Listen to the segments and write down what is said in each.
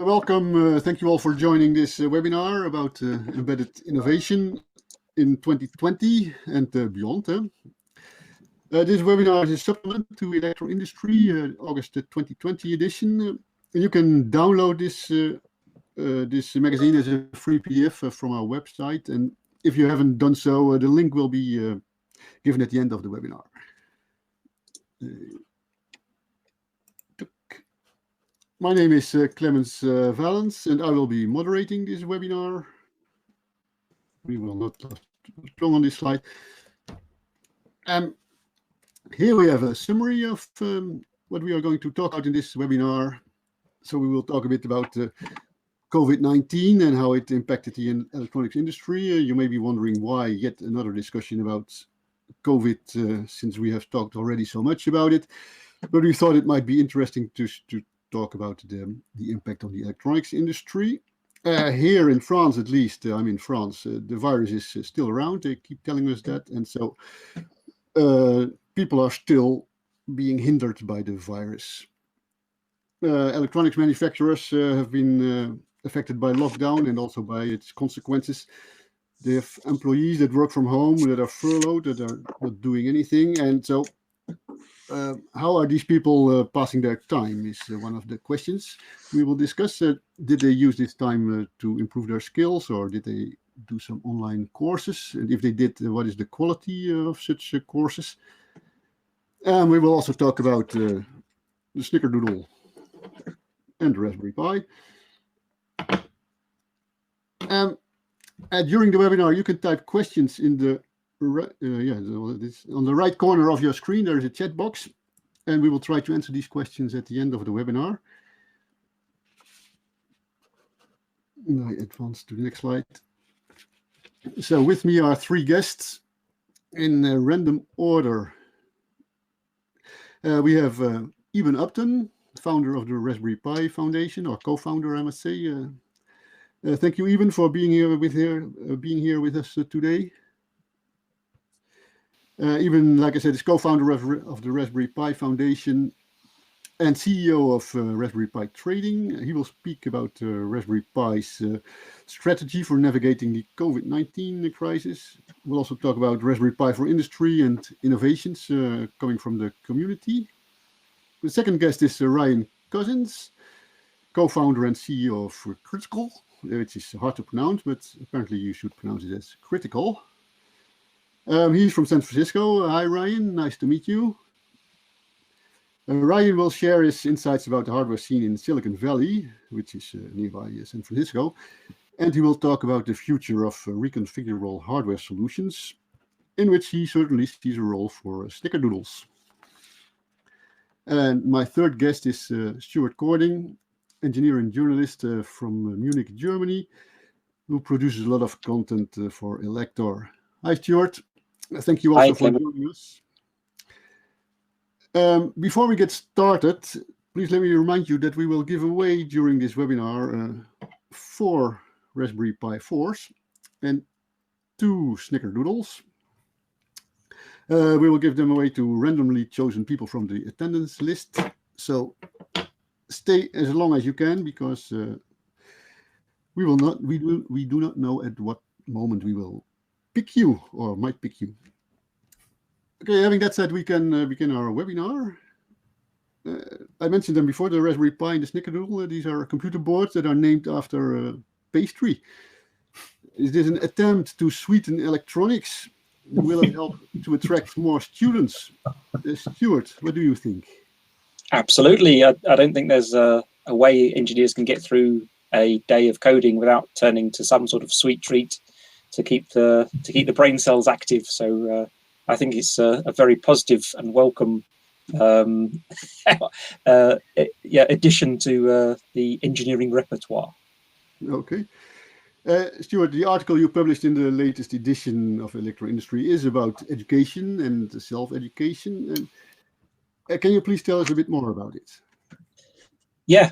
Welcome. Thank you all for joining this webinar about embedded innovation in 2020 and beyond. This webinar is a supplement to Electro Industry, August 2020 edition. You can download this magazine as a free PDF from our website. And if you haven't done so, the link will be given at the end of the webinar. My name is Clemens Valens, and I will be moderating this webinar. We will not last long on this slide. Here we have a summary of what we are going to talk about in this webinar. So we will talk a bit about COVID-19 and how it impacted the electronics industry. You may be wondering why yet another discussion about COVID, since we have talked already so much about it. But we thought it might be interesting to talk about the impact on the electronics industry. Here in France, at least, I'm in France, the virus is still around. They keep telling us that. And so people are still being hindered by the virus. Electronics manufacturers have been affected by lockdown and also by its consequences. They have employees that work from home, that are furloughed, that are not doing anything. And so how are these people passing their time is one of the questions we will discuss. Did they use this time to improve their skills, or did they do some online courses? And if they did, what is the quality of such courses? We will also talk about the Snickerdoodle and the Raspberry Pi. During the webinar, you can type questions in the on the right corner of your screen. There is a chat box, and we will try to answer these questions at the end of the webinar. And I advance to the next slide. So with me are three guests in random order. We have Eben Upton, founder of the Raspberry Pi Foundation, or co-founder, I must say. Thank you, Eben, for being here with us today. Eben, like I said, is co-founder of the Raspberry Pi Foundation and CEO of Raspberry Pi Trading. He will speak about Raspberry Pi's strategy for navigating the COVID-19 crisis. We'll also talk about Raspberry Pi for industry and innovations coming from the community. The second guest is Ryan Cousins, co-founder and CEO of krtkl, which is hard to pronounce, but apparently you should pronounce it as krtkl. He's from San Francisco. Hi, Ryan. Nice to meet you. Ryan will share his insights about the hardware scene in Silicon Valley, which is nearby San Francisco. And he will talk about the future of reconfigurable hardware solutions, in which he certainly sees a role for Snickerdoodles. And my third guest is Stuart Cording, engineer and journalist from Munich, Germany, who produces a lot of content for Elektor. Hi, Stuart. Thank you also for joining us. Before we get started, please let me remind you that we will give away during this webinar 4 Raspberry Pi 4s and 2 Snickerdoodles. We will give them away to randomly chosen people from the attendance list. So stay as long as you can, because we do not know at what moment we will pick you or might pick you. Okay, having that said, we can begin our webinar. I mentioned them before, the Raspberry Pi and the Snickerdoodle. These are computer boards that are named after pastry. Is this an attempt to sweeten electronics? Will it help to attract more students? Stuart, what do you think? Absolutely. I don't think there's a way engineers can get through a day of coding without turning to some sort of sweet treat to keep the brain cells active. So I think it's a very positive and welcome addition to the engineering repertoire. Okay. Stuart, the article you published in the latest edition of Electro Industry is about education and self-education. Can you please tell us a bit more about it? Yeah.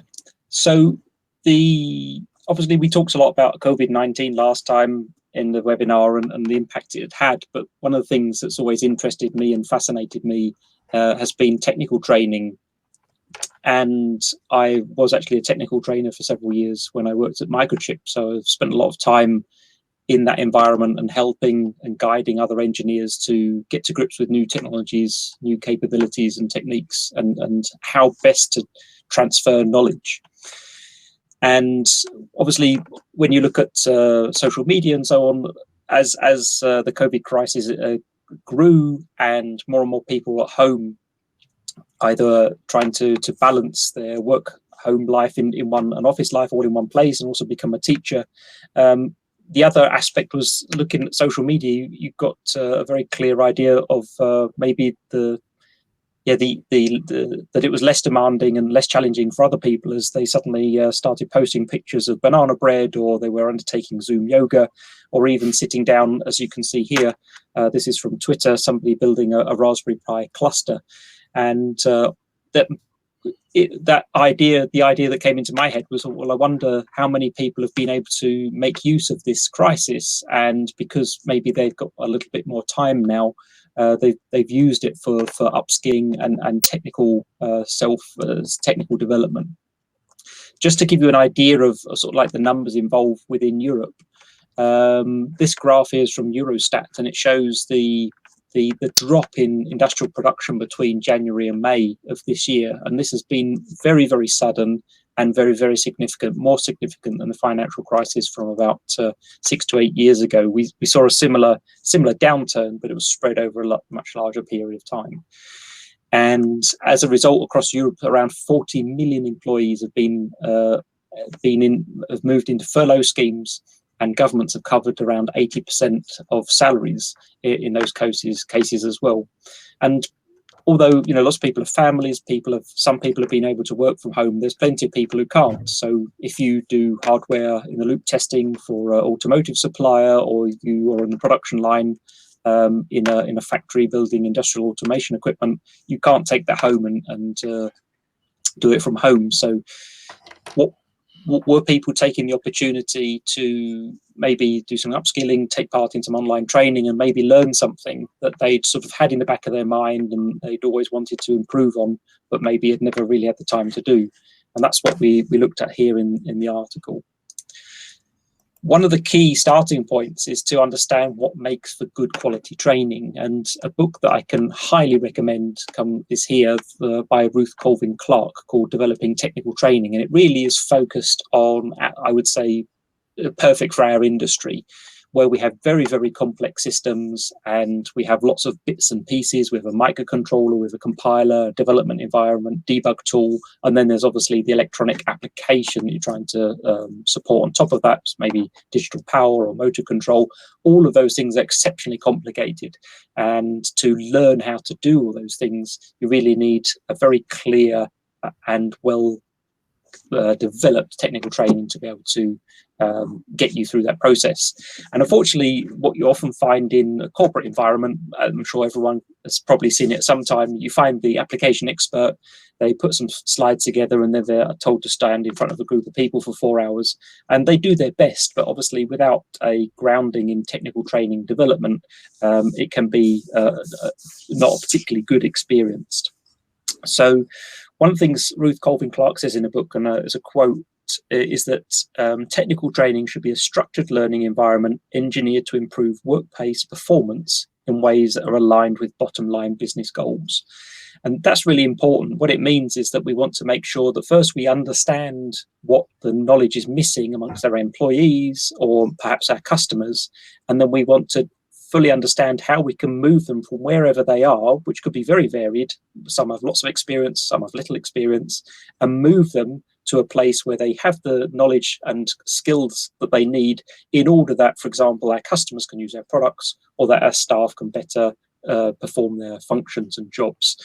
So obviously we talked a lot about COVID-19 last time in the webinar and the impact it had, but one of the things that's always interested me and fascinated me has been technical training And I was actually a technical trainer for several years when I worked at Microchip. So I've spent a lot of time in that environment and helping and guiding other engineers to get to grips with new technologies, new capabilities and techniques, and how best to transfer knowledge. And obviously, when you look at social media and so on, as the COVID crisis grew and more people were at home, either trying to balance their work home life in an office life all in one place and also become a teacher. The other aspect was looking at social media. You got a very clear idea of maybe that it was less demanding and less challenging for other people as they suddenly started posting pictures of banana bread, or they were undertaking Zoom yoga, or even sitting down, as you can see here. This is from Twitter, somebody building a Raspberry Pi cluster. And the idea that came into my head was, well, I wonder how many people have been able to make use of this crisis, and because maybe they've got a little bit more time now, they've used it for upskilling and technical technical development. Just to give you an idea of sort of like the numbers involved within Europe, this graph is from Eurostat, and it shows the drop in industrial production between January and May of this year. And this has been very, very sudden and very, very significant, more significant than the financial crisis from about 6 to 8 years ago. We saw a similar downturn, but it was spread over a much larger period of time. And as a result, across Europe, around 40 million employees have have moved into furlough schemes, and governments have covered around 80% of salaries in those cases as well. And although, you know, lots of people have families, some people have been able to work from home, there's plenty of people who can't. So if you do hardware in the loop testing for an automotive supplier, or you are on the production line in a factory building industrial automation equipment, you can't take that home and do it from home. So what were people taking the opportunity to maybe do some upskilling, take part in some online training, and maybe learn something that they'd sort of had in the back of their mind and they'd always wanted to improve on, but maybe had never really had the time to do? And that's what we looked at here in the article. One of the key starting points is to understand what makes for good quality training. And a book that I can highly recommend is here by Ruth Colvin Clark, called Developing Technical Training. And it really is focused on, I would say, perfect for our industry, where we have very, very complex systems and we have lots of bits and pieces. We have a microcontroller, with a compiler, a development environment, debug tool, and then there's obviously the electronic application that you're trying to support on top of that, maybe digital power or motor control. All of those things are exceptionally complicated. And to learn how to do all those things, you really need a very clear and well developed technical training to be able to get you through that process. And unfortunately, what you often find in a corporate environment, I'm sure everyone has probably seen it at some time, you find the application expert, they put some slides together and then they're told to stand in front of a group of people for 4 hours, and they do their best, but obviously without a grounding in technical training development, it can be not a particularly good experience. So one of the things Ruth Colvin Clark says in a book, and as a quote, is that technical training should be a structured learning environment engineered to improve workplace performance in ways that are aligned with bottom line business goals. And that's really important. What it means is that we want to make sure that first we understand what the knowledge is missing amongst our employees or perhaps our customers, and then we want to fully understand how we can move them from wherever they are, which could be very varied. Some have lots of experience, some have little experience, and move them to a place where they have the knowledge and skills that they need in order that, for example, our customers can use our products, or that our staff can better perform their functions and jobs.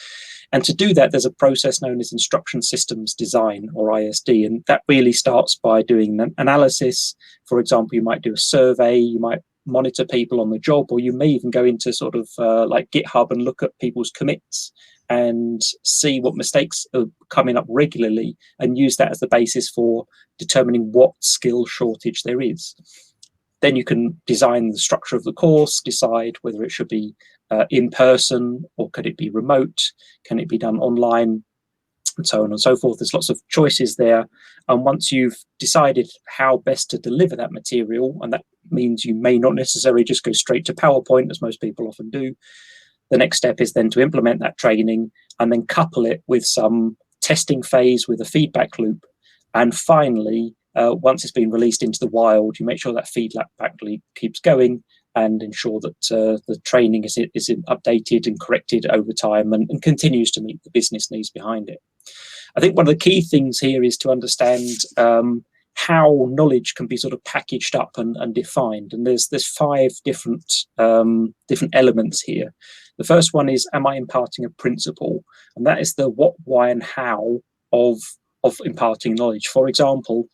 And to do that, there's a process known as instruction systems design, or ISD, and that really starts by doing an analysis. For example, you might do a survey, you might monitor people on the job, or you may even go into sort of like GitHub and look at people's commits and see what mistakes are coming up regularly and use that as the basis for determining what skill shortage there is. Then you can design the structure of the course, decide whether it should be in person or could it be remote, can it be done online, and so on and so forth. There's lots of choices there. And once you've decided how best to deliver that material, and that means you may not necessarily just go straight to PowerPoint, as most people often do, the next step is then to implement that training and then couple it with some testing phase with a feedback loop. And finally, once it's been released into the wild, you make sure that feedback loop keeps going and ensure that the training is updated and corrected over time and continues to meet the business needs behind it. I think one of the key things here is to understand how knowledge can be sort of packaged up and defined. And there's 5 different elements here. The first one is, am I imparting a principle? And that is the what, why, and how of imparting knowledge. For example,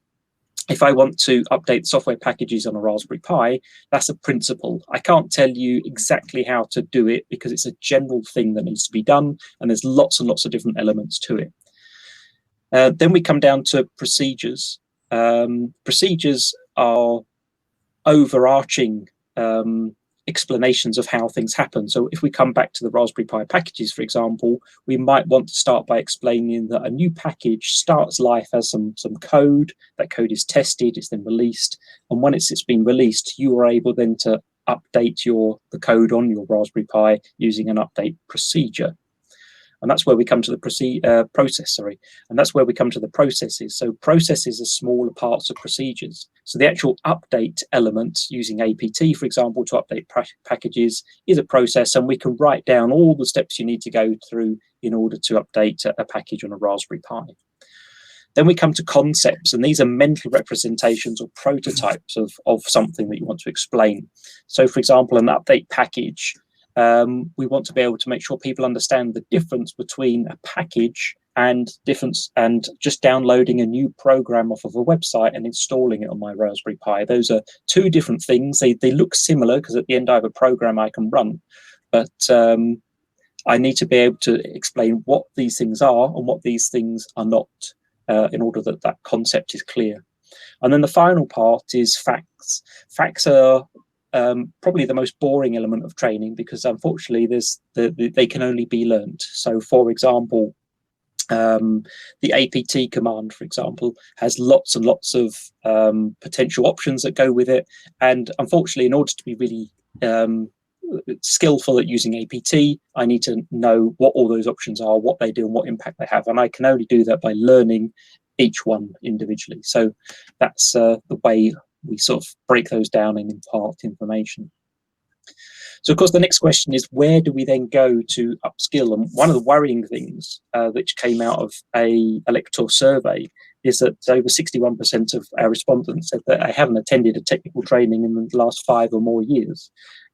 if I want to update software packages on a Raspberry Pi, that's a principle. I can't tell you exactly how to do it because it's a general thing that needs to be done, and there's lots and lots of different elements to it. Then we come down to procedures. Procedures are overarching explanations of how things happen. So if we come back to the Raspberry Pi packages, for example, we might want to start by explaining that a new package starts life as some code. That code is tested, it's then released, and when it's been released, you are able then to update the code on your Raspberry Pi using an update procedure. And that's where we come to the process, and that's where we come to the processes. So processes are smaller parts of procedures. So the actual update element using APT, for example, to update packages is a process, and we can write down all the steps you need to go through in order to update a package on a Raspberry Pi. Then we come to concepts, and these are mental representations or prototypes of something that you want to explain. So, for example, an update package, we want to be able to make sure people understand the difference between a package and just downloading a new program off of a website and installing it on my Raspberry Pi. Those are 2 different things. They look similar because at the end I have a program I can run, but I need to be able to explain what these things are and what these things are not, in order that concept is clear. And then the final part is facts. Facts are probably the most boring element of training because unfortunately they can only be learned. So for example, the APT command, for example, has lots and lots of potential options that go with it. And unfortunately, in order to be really skillful at using APT, I need to know what all those options are, what they do and what impact they have. And I can only do that by learning each one individually. So that's the way we sort of break those down and impart information. So of course the next question is, where do we then go to upskill? And one of the worrying things which came out of a Elektor survey is that over 61% of our respondents said that they haven't attended a technical training in the last 5 or more years.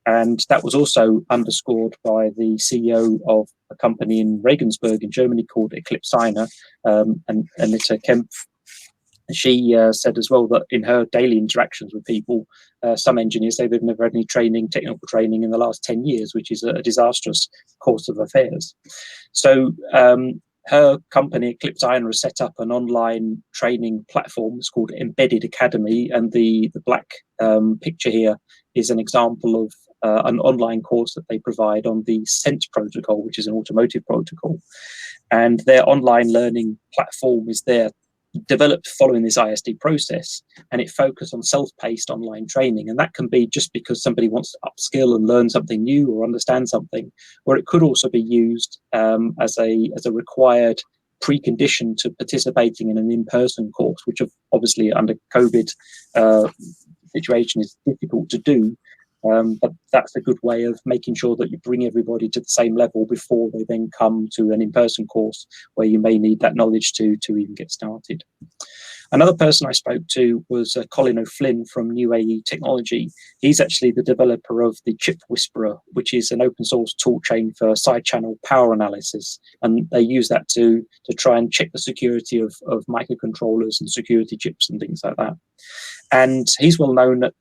And that was also underscored by the CEO of a company in Regensburg in Germany called Eclipse, and Anita Kempf. She said as well that in her daily interactions with people, some engineers say they've never had any technical training in the last 10 years, which is a disastrous course of affairs. So her company, Eclipse, has set up an online training platform. It's called Embedded Academy, and the black picture here is an example of an online course that they provide on the SENT protocol, which is an automotive protocol. And their online learning platform is there, developed following this ISD process, and it focused on self-paced online training. And that can be just because somebody wants to upskill and learn something new or understand something, or it could also be used as a required precondition to participating in an in-person course, which obviously under COVID situation is difficult to do. But that's a good way of making sure that you bring everybody to the same level before they then come to an in-person course where you may need that knowledge to even get started. Another person I spoke to was Colin O'Flynn from New AE Technology. He's actually the developer of the Chip Whisperer, which is an open source toolchain for side channel power analysis. And they use that to try and check the security of microcontrollers and security chips and things like that. And he's well known at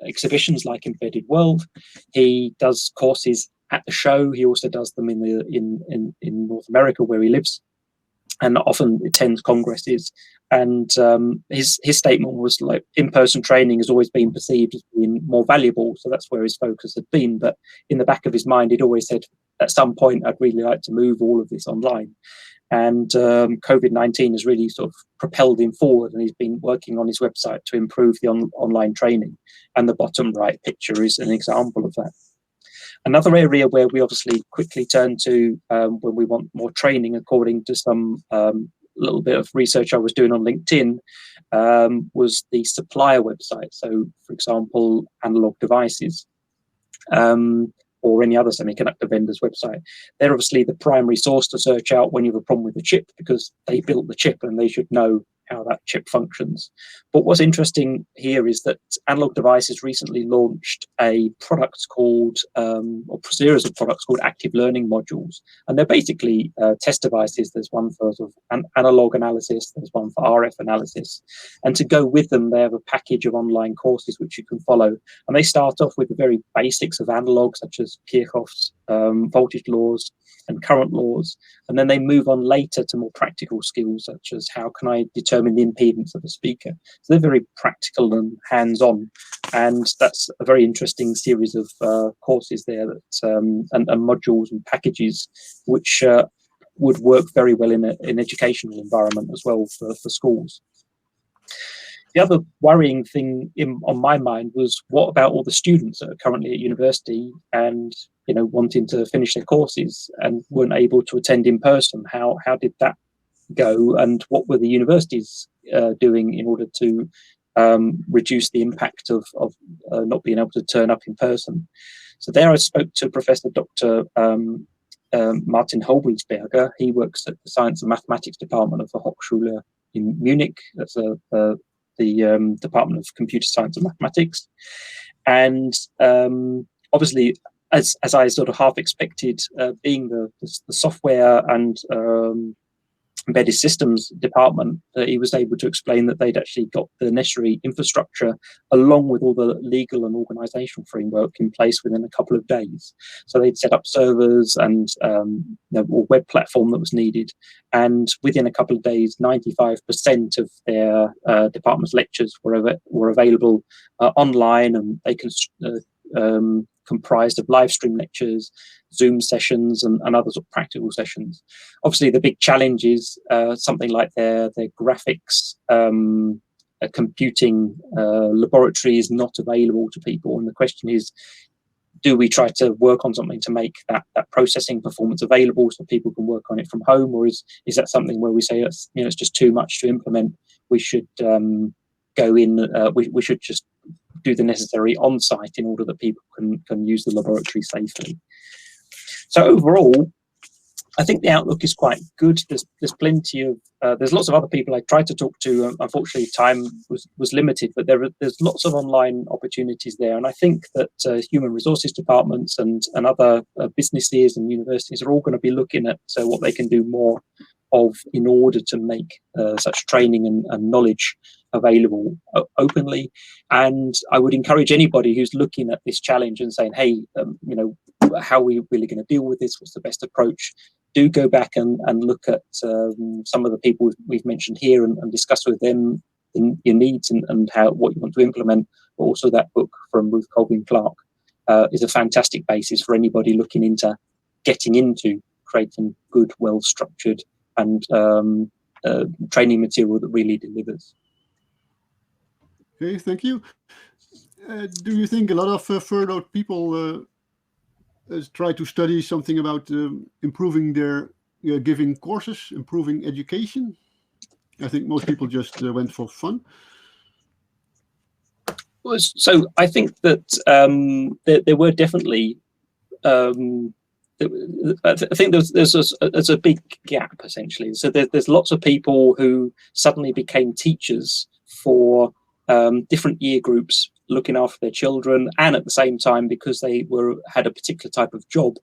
exhibitions like Embedded World. He does courses at the show. He also does them in North America where he lives, and often attends congresses. And his statement was like, in-person training has always been perceived as being more valuable, so that's where his focus had been. But in the back of his mind, he'd always said, at some point, I'd really like to move all of this online. And COVID-19 has really sort of propelled him forward, and he's been working on his website to improve the online training. And the bottom right picture is an example of that. Another area where we obviously quickly turn to when we want more training, according to some little bit of research I was doing on LinkedIn, was the supplier website. So, for example, Analog Devices. Or any other semiconductor vendor's website. They're obviously the primary source to search out when you have a problem with the chip, because they built the chip and they should know how that chip functions. But what's interesting here is that Analog Devices recently launched a product called, or series of products called active learning modules. And they're basically test devices. There's one for sort of analog analysis, there's one for RF analysis. And to go with them, they have a package of online courses which you can follow. And they start off with the very basics of analog, such as Kirchhoff's voltage laws and current laws, and then they move on later to more practical skills, such as how can I determine the impedance of a speaker. So they're very practical and hands-on, and that's a very interesting series of courses there that and modules and packages which would work very well in an educational environment as well for schools. The other worrying thing on my mind was, what about all the students that are currently at university and wanting to finish their courses and weren't able to attend in person? How did that go, and what were the universities doing in order to reduce the impact of not being able to turn up in person? So there I spoke to Professor Dr. Martin Hobelsberger. He works at the Science and Mathematics Department of the Hochschule in Munich. That's the Department of Computer Science and Mathematics. And obviously, as I sort of half expected, being the software and embedded systems department, he was able to explain that they'd actually got the necessary infrastructure along with all the legal and organizational framework in place within a couple of days. So they'd set up servers and a web platform that was needed. And within a couple of days, 95% of their department's lectures were available online, and they comprised of live stream lectures, Zoom sessions, and other sort of practical sessions. Obviously, the big challenge is something like their graphics computing laboratory is not available to people. And the question is, do we try to work on something to make that processing performance available so people can work on it from home? Or is that something where we say it's just too much to implement? We should go in, we should just do the necessary on-site in order that people can use the laboratory safely. So overall, I think the outlook is quite good. There's plenty of there's lots of other people I tried to talk to. Unfortunately, time was limited, but there's lots of online opportunities there. And I think that human resources departments and other businesses and universities are all going to be looking at what they can do more of in order to make such training and knowledge available openly. And I would encourage anybody who's looking at this challenge and saying, hey, how are we really going to deal with this? What's the best approach? Do go back and look at some of the people we've mentioned here and discuss with them your needs and what you want to implement. But also that book from Ruth Colvin-Clark is a fantastic basis for anybody looking into getting into creating good, well-structured and training material that really delivers. Okay, thank you. Do you think a lot of furloughed people try to study something about improving their giving courses, improving education? I think most people just went for fun. So I think that there were definitely. I think there's a big gap essentially. So there's lots of people who suddenly became teachers for different year groups, looking after their children, and at the same time, because they had a particular type of job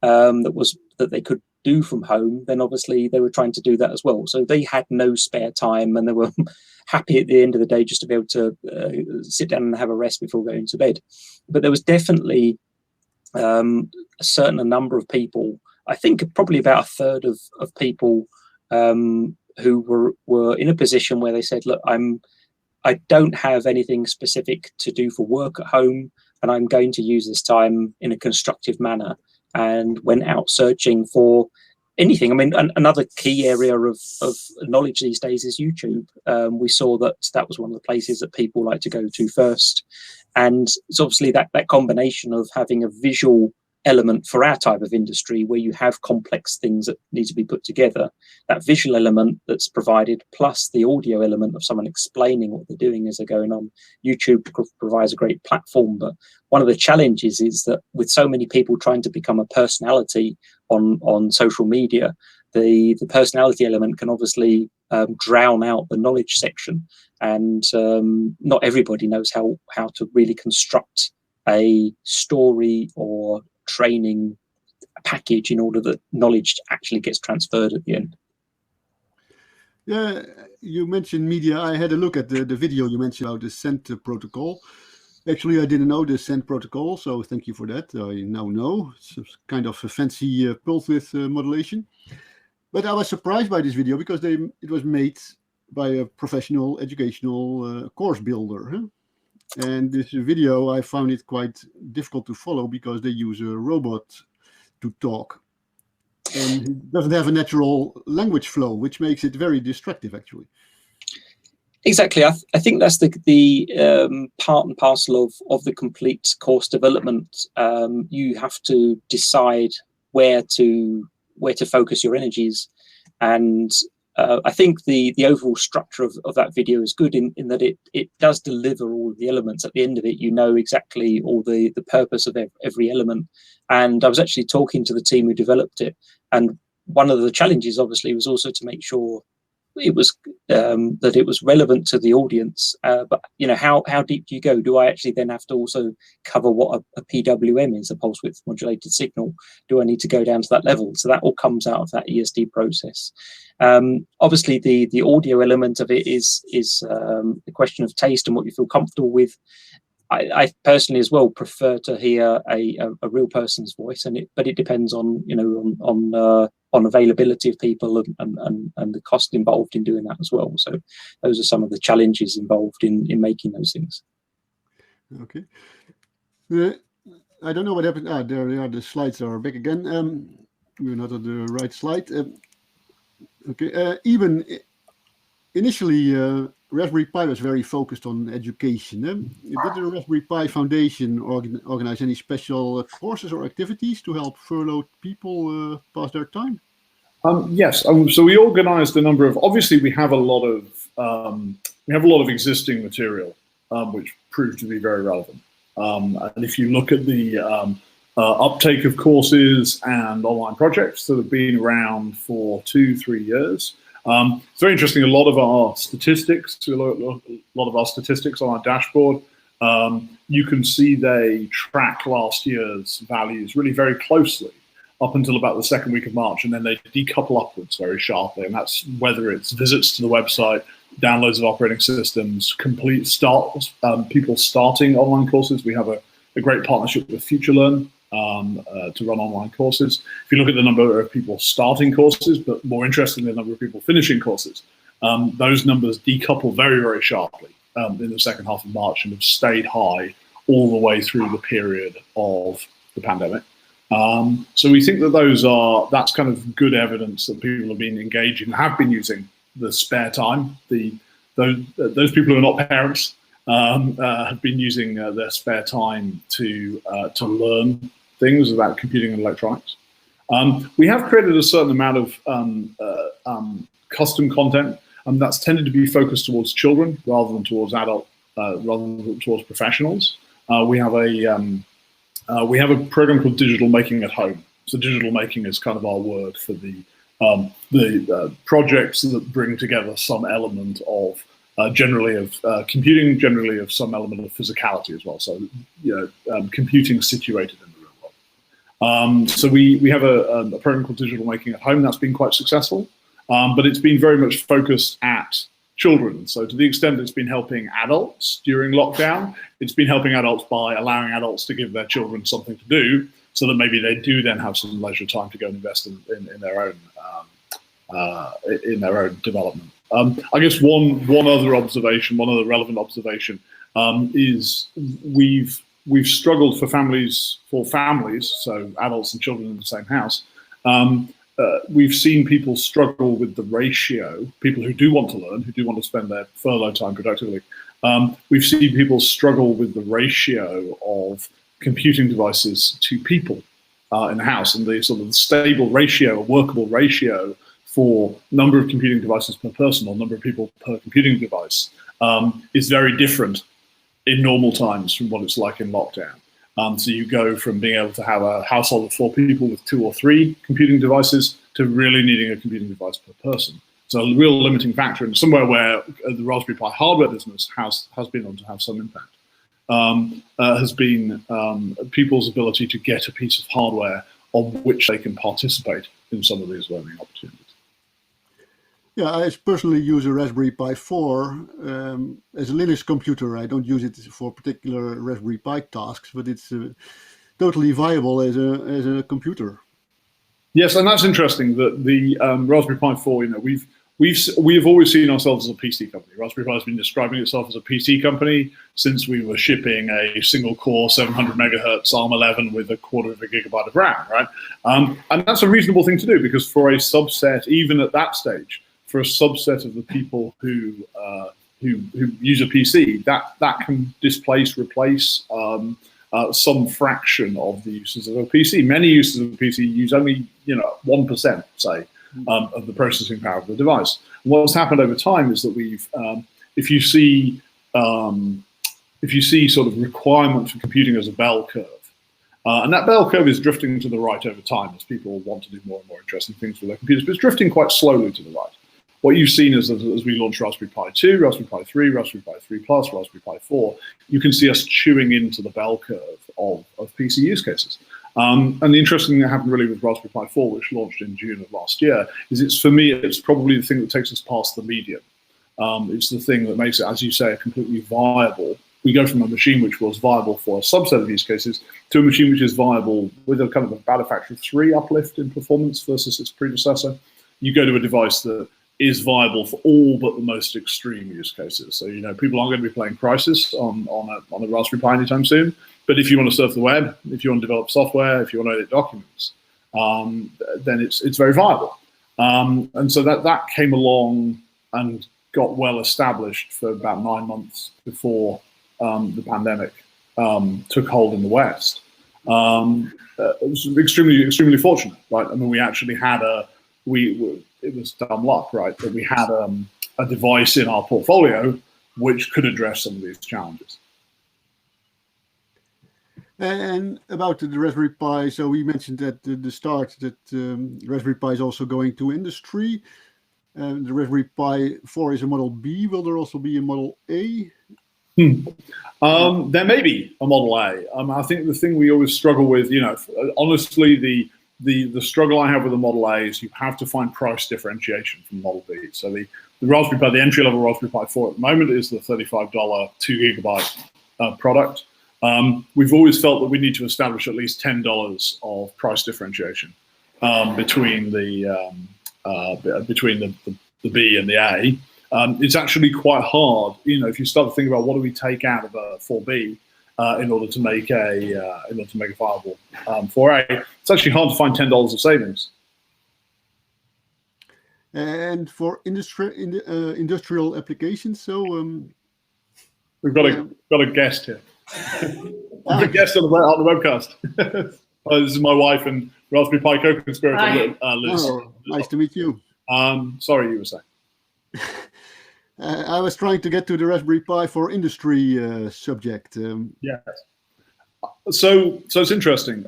that they could do from home, then obviously they were trying to do that as well. So they had no spare time, and they were happy at the end of the day just to be able to sit down and have a rest before going to bed. But there was definitely a certain number of people, I think probably about a third of people who were in a position where they said, look, I don't have anything specific to do for work at home, and I'm going to use this time in a constructive manner, and went out searching for anything. I mean, another key area of knowledge these days is YouTube. We saw that was one of the places that people like to go to first. And it's obviously that combination of having a visual element for our type of industry where you have complex things that need to be put together, that visual element that's provided plus the audio element of someone explaining what they're doing as they're going on. YouTube provides a great platform, but one of the challenges is that with so many people trying to become a personality on social media, the personality element can obviously drown out the knowledge section, and not everybody knows how to really construct a story or training package in order that knowledge actually gets transferred at the end. Yeah, you mentioned media. I had a look at the video you mentioned about the scent protocol. Actually, I didn't know the scent protocol, so thank you for that. I now know. It's kind of a fancy pulse width modulation. But I was surprised by this video because it was made by a professional educational course builder. Huh? And this video, I found it quite difficult to follow because they use a robot to talk. And it doesn't have a natural language flow, which makes it very distractive, actually. Exactly. I think that's the part and parcel of the complete course development. You have to decide where to focus your energies. And I think the overall structure of that video is good in that it does deliver all of the elements. At the end of it, you know exactly all the purpose of every element. And I was actually talking to the team who developed it. And one of the challenges, obviously, was also to make sure it was that it was relevant to the audience. But how deep do you go? Do I actually then have to also cover what a PWM is, a pulse width modulated signal? Do I need to go down to that level? So that all comes out of that ESD process. Obviously, the audio element of it is a question of taste and what you feel comfortable with. I personally as well prefer to hear a real person's voice, but it depends on availability of people and the cost involved in doing that as well. So those are some of the challenges involved in making those things. Okay. I don't know what happened. There they are. The slides are back again. We're not on the right slide. Okay. Even initially, Raspberry Pi was very focused on education. Did the Raspberry Pi Foundation organize any special courses or activities to help furloughed people pass their time? Yes. So we organized a number of. Obviously, we have a lot of existing material, which proved to be very relevant. And if you look at the uptake of courses and online projects that have been around for 2-3 years. It's very interesting. A lot of our statistics, on our dashboard, you can see they track last year's values really very closely up until about the second week of March, and then they decouple upwards very sharply. And that's whether it's visits to the website, downloads of operating systems, people starting online courses. We have a great partnership with FutureLearn to run online courses. If you look at the number of people starting courses, but more interestingly, the number of people finishing courses, those numbers decouple very, very sharply in the second half of March and have stayed high all the way through the period of the pandemic. So we think that that's kind of good evidence that people have been engaging, have been using the spare time. Those people who are not parents have been using their spare time to learn things about computing and electronics. We have created a certain amount of custom content, and that's tended to be focused towards children rather than towards towards professionals. We have a program called Digital Making at Home. So digital making is kind of our word for the projects that bring together some element of generally of computing, generally of some element of physicality as well. So computing situated in the real world. So we have a program called Digital Making at Home that's been quite successful, but it's been very much focused at children. So to the extent that it's been helping adults during lockdown, it's been helping adults by allowing adults to give their children something to do, so that maybe they do then have some leisure time to go and invest in their own development. I guess one other relevant observation is we've struggled for families, so adults and children in the same house, we've seen people struggle with the ratio, people who do want to learn, who do want to spend their furlough time productively. We've seen people struggle with the ratio of computing devices to people in the house, and the sort of stable ratio, a workable ratio for number of computing devices per person or number of people per computing device is very different in normal times from what it's like in lockdown. So you go from being able to have a household of 4 people with 2 or 3 computing devices to really needing a computing device per person. So a real limiting factor, and somewhere where the Raspberry Pi hardware business has been able to have some impact, has been people's ability to get a piece of hardware on which they can participate in some of these learning opportunities. Yeah, I personally use a Raspberry Pi 4 as a Linux computer. I don't use it for particular Raspberry Pi tasks, but it's totally viable as a computer. Yes, and that's interesting that the Raspberry Pi 4, we have always seen ourselves as a PC company. Raspberry Pi has been describing itself as a PC company since we were shipping a single core 700 megahertz ARM11 with 1/4 of a gigabyte of RAM, right? And that's a reasonable thing to do, because for a subset, even at that stage, for a subset of the people who use a PC, that can replace some fraction of the uses of a PC. Many uses of a PC use only 1%, say, of the processing power of the device. And what's happened over time is that we've, if you see sort of requirement for computing as a bell curve, and that bell curve is drifting to the right over time as people want to do more and more interesting things with their computers, but it's drifting quite slowly to the right. What you've seen is that as we launch Raspberry Pi 2, Raspberry Pi 3, Raspberry Pi 3 Plus, Raspberry Pi 4, you can see us chewing into the bell curve of PC use cases. And the interesting thing that happened really with Raspberry Pi 4, which launched in June of last year, is for me, it's probably the thing that takes us past the median. It's the thing that makes it, as you say, completely viable. We go from a machine which was viable for a subset of use cases to a machine which is viable with a kind of about a factor of 3 uplift in performance versus its predecessor. You go to a device that is viable for all but the most extreme use cases. So, people aren't going to be playing Crysis on a Raspberry Pi anytime soon. But if you want to surf the web, if you want to develop software, if you want to edit documents, then it's very viable. And so that came along and got well established for about 9 months before the pandemic took hold in the West. It was extremely fortunate, right? I mean, we actually had it was dumb luck, right? That we had a device in our portfolio which could address some of these challenges. And about the Raspberry Pi, so we mentioned at the start that Raspberry Pi is also going to industry. The Raspberry Pi 4 is a Model B. Will there also be a Model A? There may be a Model A. I think the thing we always struggle with, honestly, the struggle I have with the Model A is you have to find price differentiation from Model B. So the Raspberry Pi, the entry-level Raspberry Pi 4 at the moment is the $35 2 gigabyte product. We've always felt that we need to establish at least $10 of price differentiation between the B and the A. It's actually quite hard, if you start to think about what do we take out of a 4B in order to make a viable 4A. It's actually hard to find $10 of savings. And for industrial applications, so we've got a guest here. I'm a guest on the webcast. This is my wife and Raspberry Pi co-conspirator, Liz. Oh, nice to meet you. Sorry, you were saying. I was trying to get to the Raspberry Pi for industry subject. Yes. So it's interesting.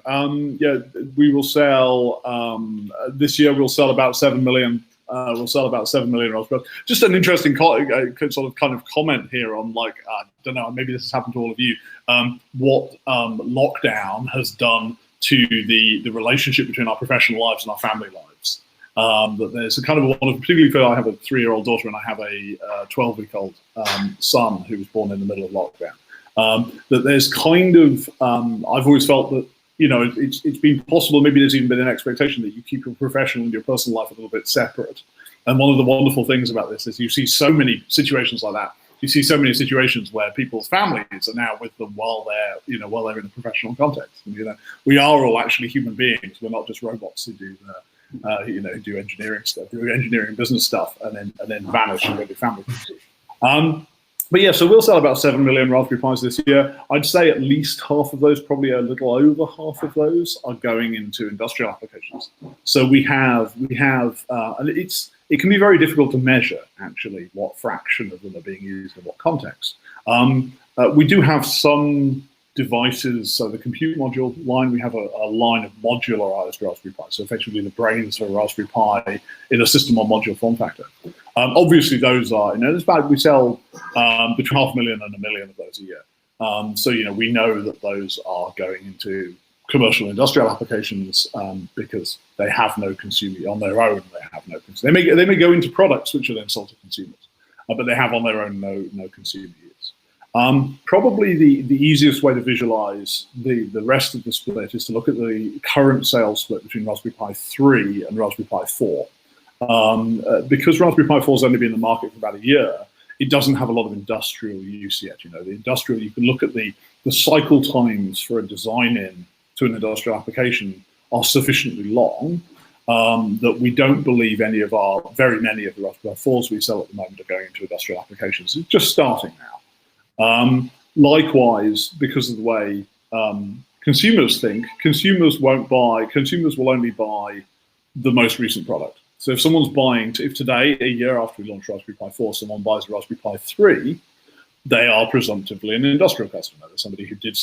We will sell this year. We'll sell about 7 million. We'll sell about 7 million Raspberry. Just an interesting sort of kind of comment here on, like, I don't know, maybe this has happened to all of you. What lockdown has done to the relationship between our professional lives and our family lives. That there's a kind of one of, particularly for, I have a 3-year-old daughter and I have a 12-week-old son who was born in the middle of lockdown. That there's kind of, I've always felt that, it's been possible, maybe there's even been an expectation that you keep your professional and your personal life a little bit separate. And one of the wonderful things about this is you see so many situations like that. You see so many situations where people's families are now with them while they're in a professional context. And, we are all actually human beings. We're not just robots who do who do engineering stuff, do engineering business stuff, and then vanish and go to family. But yeah, so we'll sell about 7 million Raspberry Pis this year. I'd say at least half of those, probably a little over half of those, are going into industrial applications. So we have, and it can be very difficult to measure actually what fraction of them are being used in what context. We do have some devices, so the compute module line, we have a line of modularized Raspberry Pi, so effectively the brains for a Raspberry Pi in a system on module form factor. Obviously those are, we sell between 500,000 and 1 million of those a year. So we know that those are going into commercial industrial applications because they have no consumer on their own. They have no consumer. They may go into products which are then sold to consumers, but they have on their own no consumer use. Probably the easiest way to visualize the rest of the split is to look at the current sales split between Raspberry Pi 3 and Raspberry Pi 4. Because Raspberry Pi 4 has only been in the market for about a year, it doesn't have a lot of industrial use yet. The industrial, you can look at the cycle times for a design in to an industrial application are sufficiently long that we don't believe very many of the Raspberry Pi 4s we sell at the moment are going into industrial applications. It's just starting now. Likewise, because of the way consumers think, consumers will only buy the most recent product. So if someone's buying, if today, a year after we launched Raspberry Pi 4, someone buys a Raspberry Pi 3, they are presumptively an industrial customer. They're somebody who did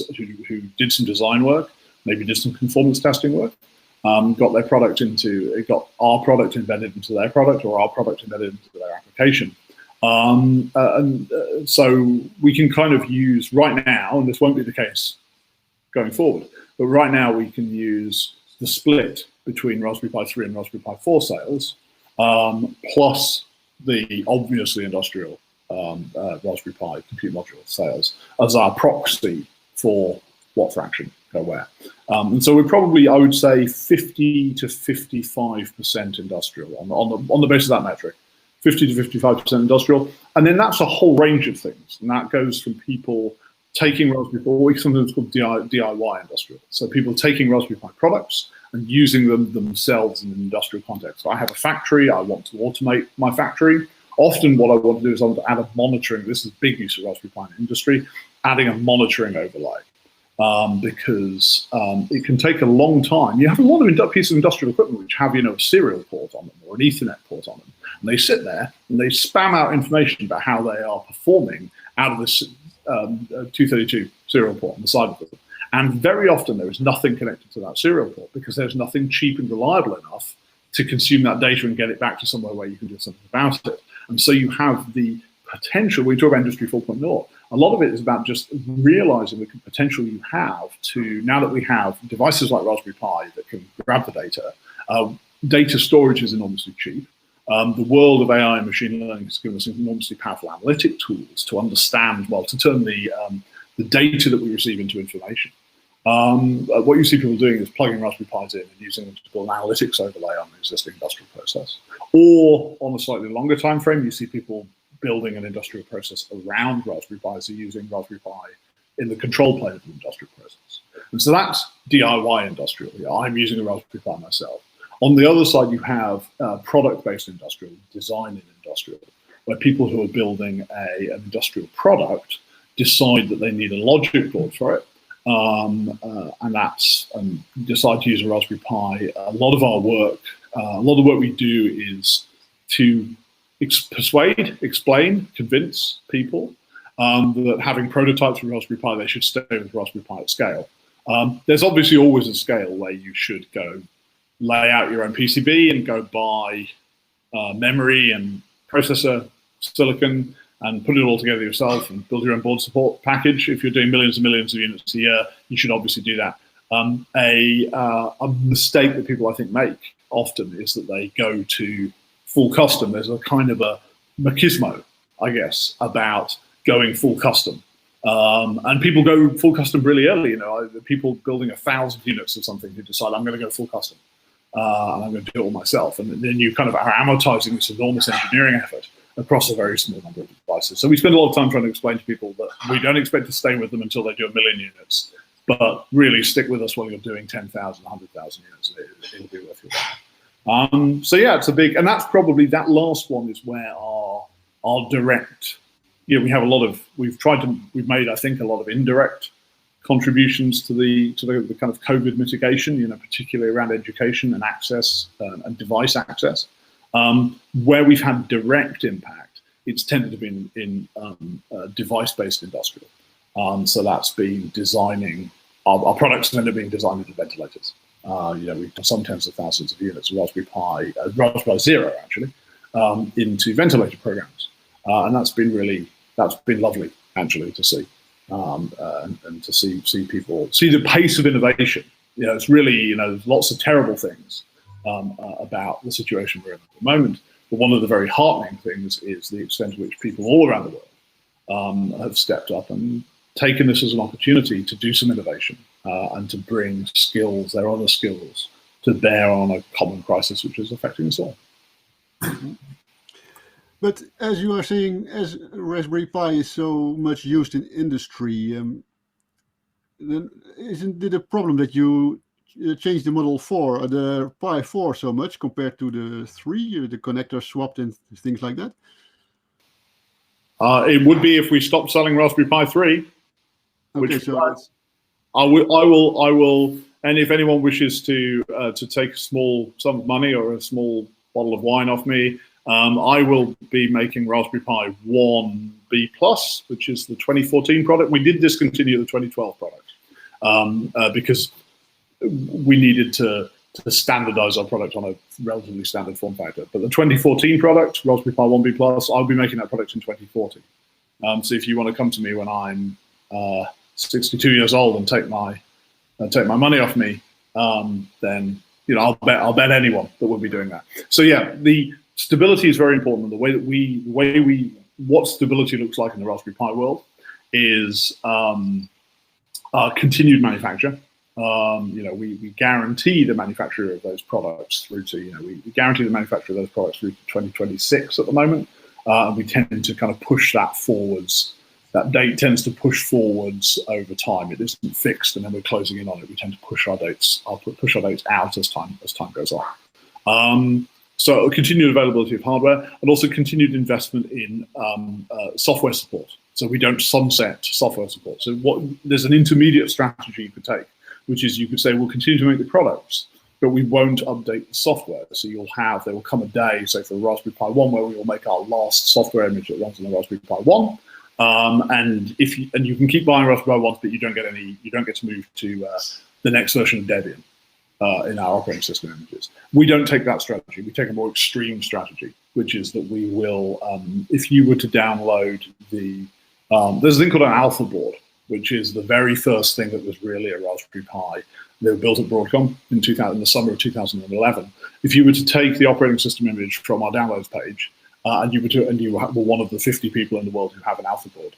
some design work, maybe did some conformance testing work, got our product embedded into their product, or our product embedded into their application. So we can kind of use right now, and this won't be the case going forward, but right now we can use the split between Raspberry Pi 3 and Raspberry Pi 4 sales, plus the obviously industrial Raspberry Pi compute module sales as our proxy for what fraction go where. And so we're probably, I would say, 50 to 55% industrial on the basis of that metric. 50 to 55% industrial, and then that's a whole range of things, and that goes from people taking Raspberry Pi, what we sometimes call DIY industrial. So people taking Raspberry Pi products and using them themselves in an industrial context. So I have a factory, I want to automate my factory. Often what I want to do is I want to add a monitoring, this is big use of Raspberry Pi in industry, adding a monitoring overlay. Because it can take a long time. You have a lot of pieces of industrial equipment which have, a serial port on them or an Ethernet port on them. And they sit there and they spam out information about how they are performing out of this 232 serial port on the side of them. And very often there is nothing connected to that serial port because there's nothing cheap and reliable enough to consume that data and get it back to somewhere where you can do something about it. And so you have the potential, we talk about Industry 4.0, a lot of it is about just realizing the potential you have to, now that we have devices like Raspberry Pi that can grab the data, data storage is enormously cheap. The world of AI and machine learning has given us enormously powerful analytic tools to understand, to turn the data that we receive into information. What you see people doing is plugging Raspberry Pis in and using them to build an analytics overlay on the existing industrial process. Or on a slightly longer time frame, you see people building an industrial process around Raspberry Pi, so using Raspberry Pi in the control plane of the industrial process. And so that's DIY industrial. I'm using a Raspberry Pi myself. On the other side, you have product-based industrial, design in industrial, where people who are building an industrial product decide that they need a logic board for it, and decide to use a Raspberry Pi. A lot of our work, a lot of the work we do is to persuade, explain, convince people that having prototypes with Raspberry Pi, they should stay with Raspberry Pi at scale. There's obviously always a scale where you should go lay out your own PCB and go buy memory and processor silicon and put it all together yourself and build your own board support package. If you're doing millions and millions of units a year, you should obviously do that. A mistake that people, I think, make often is that they go to full custom. There's a kind of a machismo, I guess, about going full custom. And people go full custom really early. People building 1,000 units of something who decide, I'm going to go full custom. And I'm going to do it all myself. And then you kind of are amortizing this enormous engineering effort across a very small number of devices. So we spend a lot of time trying to explain to people that we don't expect to stay with them until they do 1 million units, but really stick with us while you're doing 10,000, 100,000 units. It'll be worth your So yeah, it's a big, and that's probably, that last one is where our direct, we have a lot of, we've made, I think, a lot of indirect contributions to the kind of COVID mitigation, particularly around education and access and device access. Where we've had direct impact, it's tended to be in device-based industrial. So that's been designing, our products have ended up being designed into ventilators. We've done some tens of thousands of units of Raspberry Pi, Raspberry Zero actually, into ventilator programs. And that's been lovely actually to see. And to see people see the pace of innovation. It's really, there's lots of terrible things about the situation we're in at the moment. But one of the very heartening things is the extent to which people all around the world have stepped up and taken this as an opportunity to do some innovation and to bring skills, their other skills, to bear on a common crisis which is affecting us all. But as you are saying, as Raspberry Pi is so much used in industry, then isn't it a problem that you changed the Model 4 or the Pi 4 so much compared to the 3, the connector swapped and things like that? It would be if we stopped selling Raspberry Pi 3. Okay, so I will, and if anyone wishes to take a small sum of money or a small bottle of wine off me, I will be making Raspberry Pi 1B+, which is the 2014 product. We did discontinue the 2012 product because we needed to standardize our product on a relatively standard form factor. But the 2014 product, Raspberry Pi 1B+, I'll be making that product in 2040. So if you want to come to me when I'm 62 years old and take my money off me, then I'll bet anyone that we'll be doing that. So yeah, the stability is very important. The way what stability looks like in the Raspberry Pi world is continued manufacture. We guarantee the manufacture of those products through to, we guarantee the manufacture of those products through to 2026 at the moment. And we tend to kind of push that forwards. That date tends to push forwards over time. It isn't fixed and then we're closing in on it. We tend to push our dates. Push our dates out as time goes on. So continued availability of hardware and also continued investment in software support. So we don't sunset software support. So there's an intermediate strategy you could take, which is you could say we'll continue to make the products, but we won't update the software. So there will come a day, say for the Raspberry Pi 1, where we will make our last software image that runs on the Raspberry Pi 1. And you can keep buying Raspberry Pi 1s, but you don't get to move to the next version of Debian in our operating system images. We don't take that strategy. We take a more extreme strategy, which is that we will, if you were to download there's a thing called an alpha board, which is the very first thing that was really a Raspberry Pi. They were built at Broadcom in the summer of 2011. If you were to take the operating system image from our downloads page, and you were one of the 50 people in the world who have an alpha board,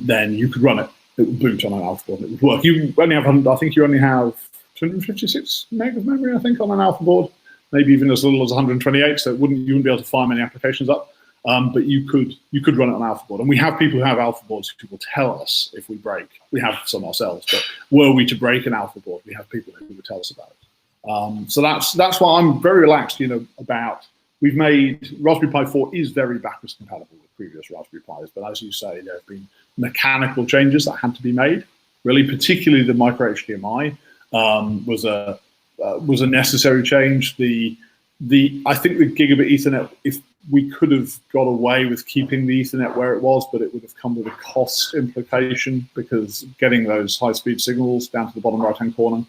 then you could run it. It would boot on an alpha board. It would work. I think you only have 256 meg of memory, I think, on an alpha board. Maybe even as little as 128. So you wouldn't be able to fire many applications up. But you could run it on alpha board. And we have people who have alpha boards who will tell us if we break. We have some ourselves, but were we to break an alpha board, we have people who would tell us about it. So that's why I'm very relaxed, about. We've made Raspberry Pi 4 is very backwards compatible with previous Raspberry Pis, but as you say, there have been mechanical changes that had to be made. Really, particularly the micro HDMI was a necessary change. I think the gigabit Ethernet, if we could have got away with keeping the Ethernet where it was, but it would have come with a cost implication because getting those high-speed signals down to the bottom right-hand corner.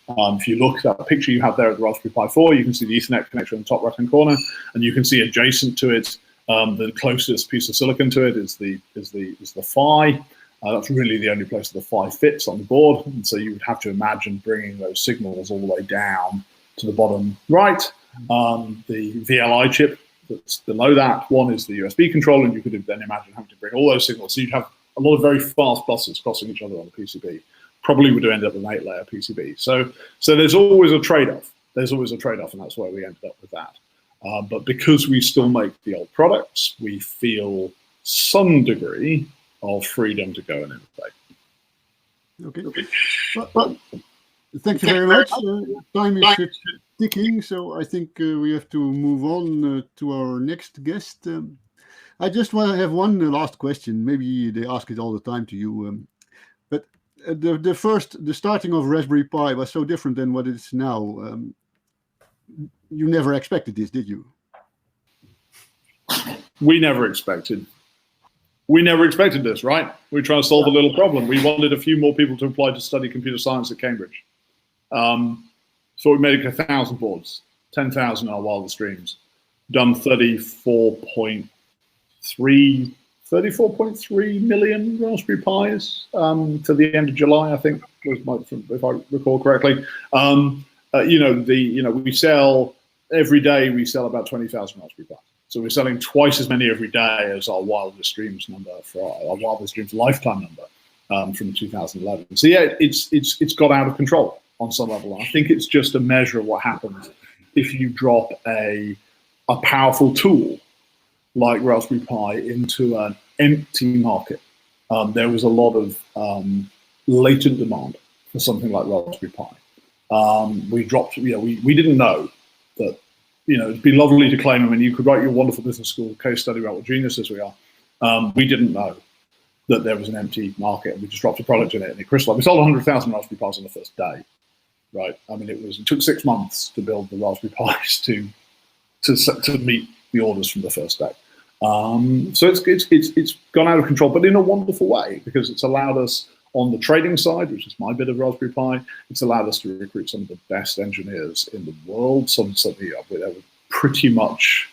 If you look at that picture you have there of the Raspberry Pi 4, you can see the Ethernet connection in the top right-hand corner, and you can see adjacent to it, the closest piece of silicon to it is the PHY. That's really the only place that the PHY fits on the board, and so you would have to imagine bringing those signals all the way down to the bottom right. The VLI chip that's below that one is the USB controller, and you could then imagine having to bring all those signals. So you'd have a lot of very fast buses crossing each other on the PCB. Probably would have ended up with an 8-layer PCB. So there's always a trade-off. There's always a trade-off, and that's why we ended up with that. But because we still make the old products, we feel some degree of freedom to go and innovate. Okay. Well, thank you very much. Time is ticking, so I think we have to move on to our next guest. I just want to have one last question. Maybe they ask it all the time to you, but the starting of Raspberry Pi was so different than what it is now. You never expected this, did you? We never expected this, right? We're trying to solve a little problem. We wanted a few more people to apply to study computer science at Cambridge. So we made 1,000 boards, 10,000 in our wildest dreams, done 34.3 million Raspberry Pis to the end of July, I think, if I recall correctly. We sell every day. We sell about 20,000 Raspberry Pis. So we're selling twice as many every day as our wildest dreams number for our wildest dreams lifetime number from 2011. So yeah, it's got out of control on some level. I think it's just a measure of what happens if you drop a powerful tool like Raspberry Pi into an empty market. There was a lot of latent demand for something like Raspberry Pi. We didn't know that, it'd be lovely to claim, you could write your wonderful business school case study about what geniuses we are. We didn't know that there was an empty market, and we just dropped a product in it and it crystallized. We sold 100,000 Raspberry Pis on the first day, right? It took 6 months to build the Raspberry Pis to meet the orders from the first day. So it's gone out of control, but in a wonderful way, because it's allowed us on the trading side, which is my bit of Raspberry Pi, it's allowed us to recruit some of the best engineers in the world. Pretty much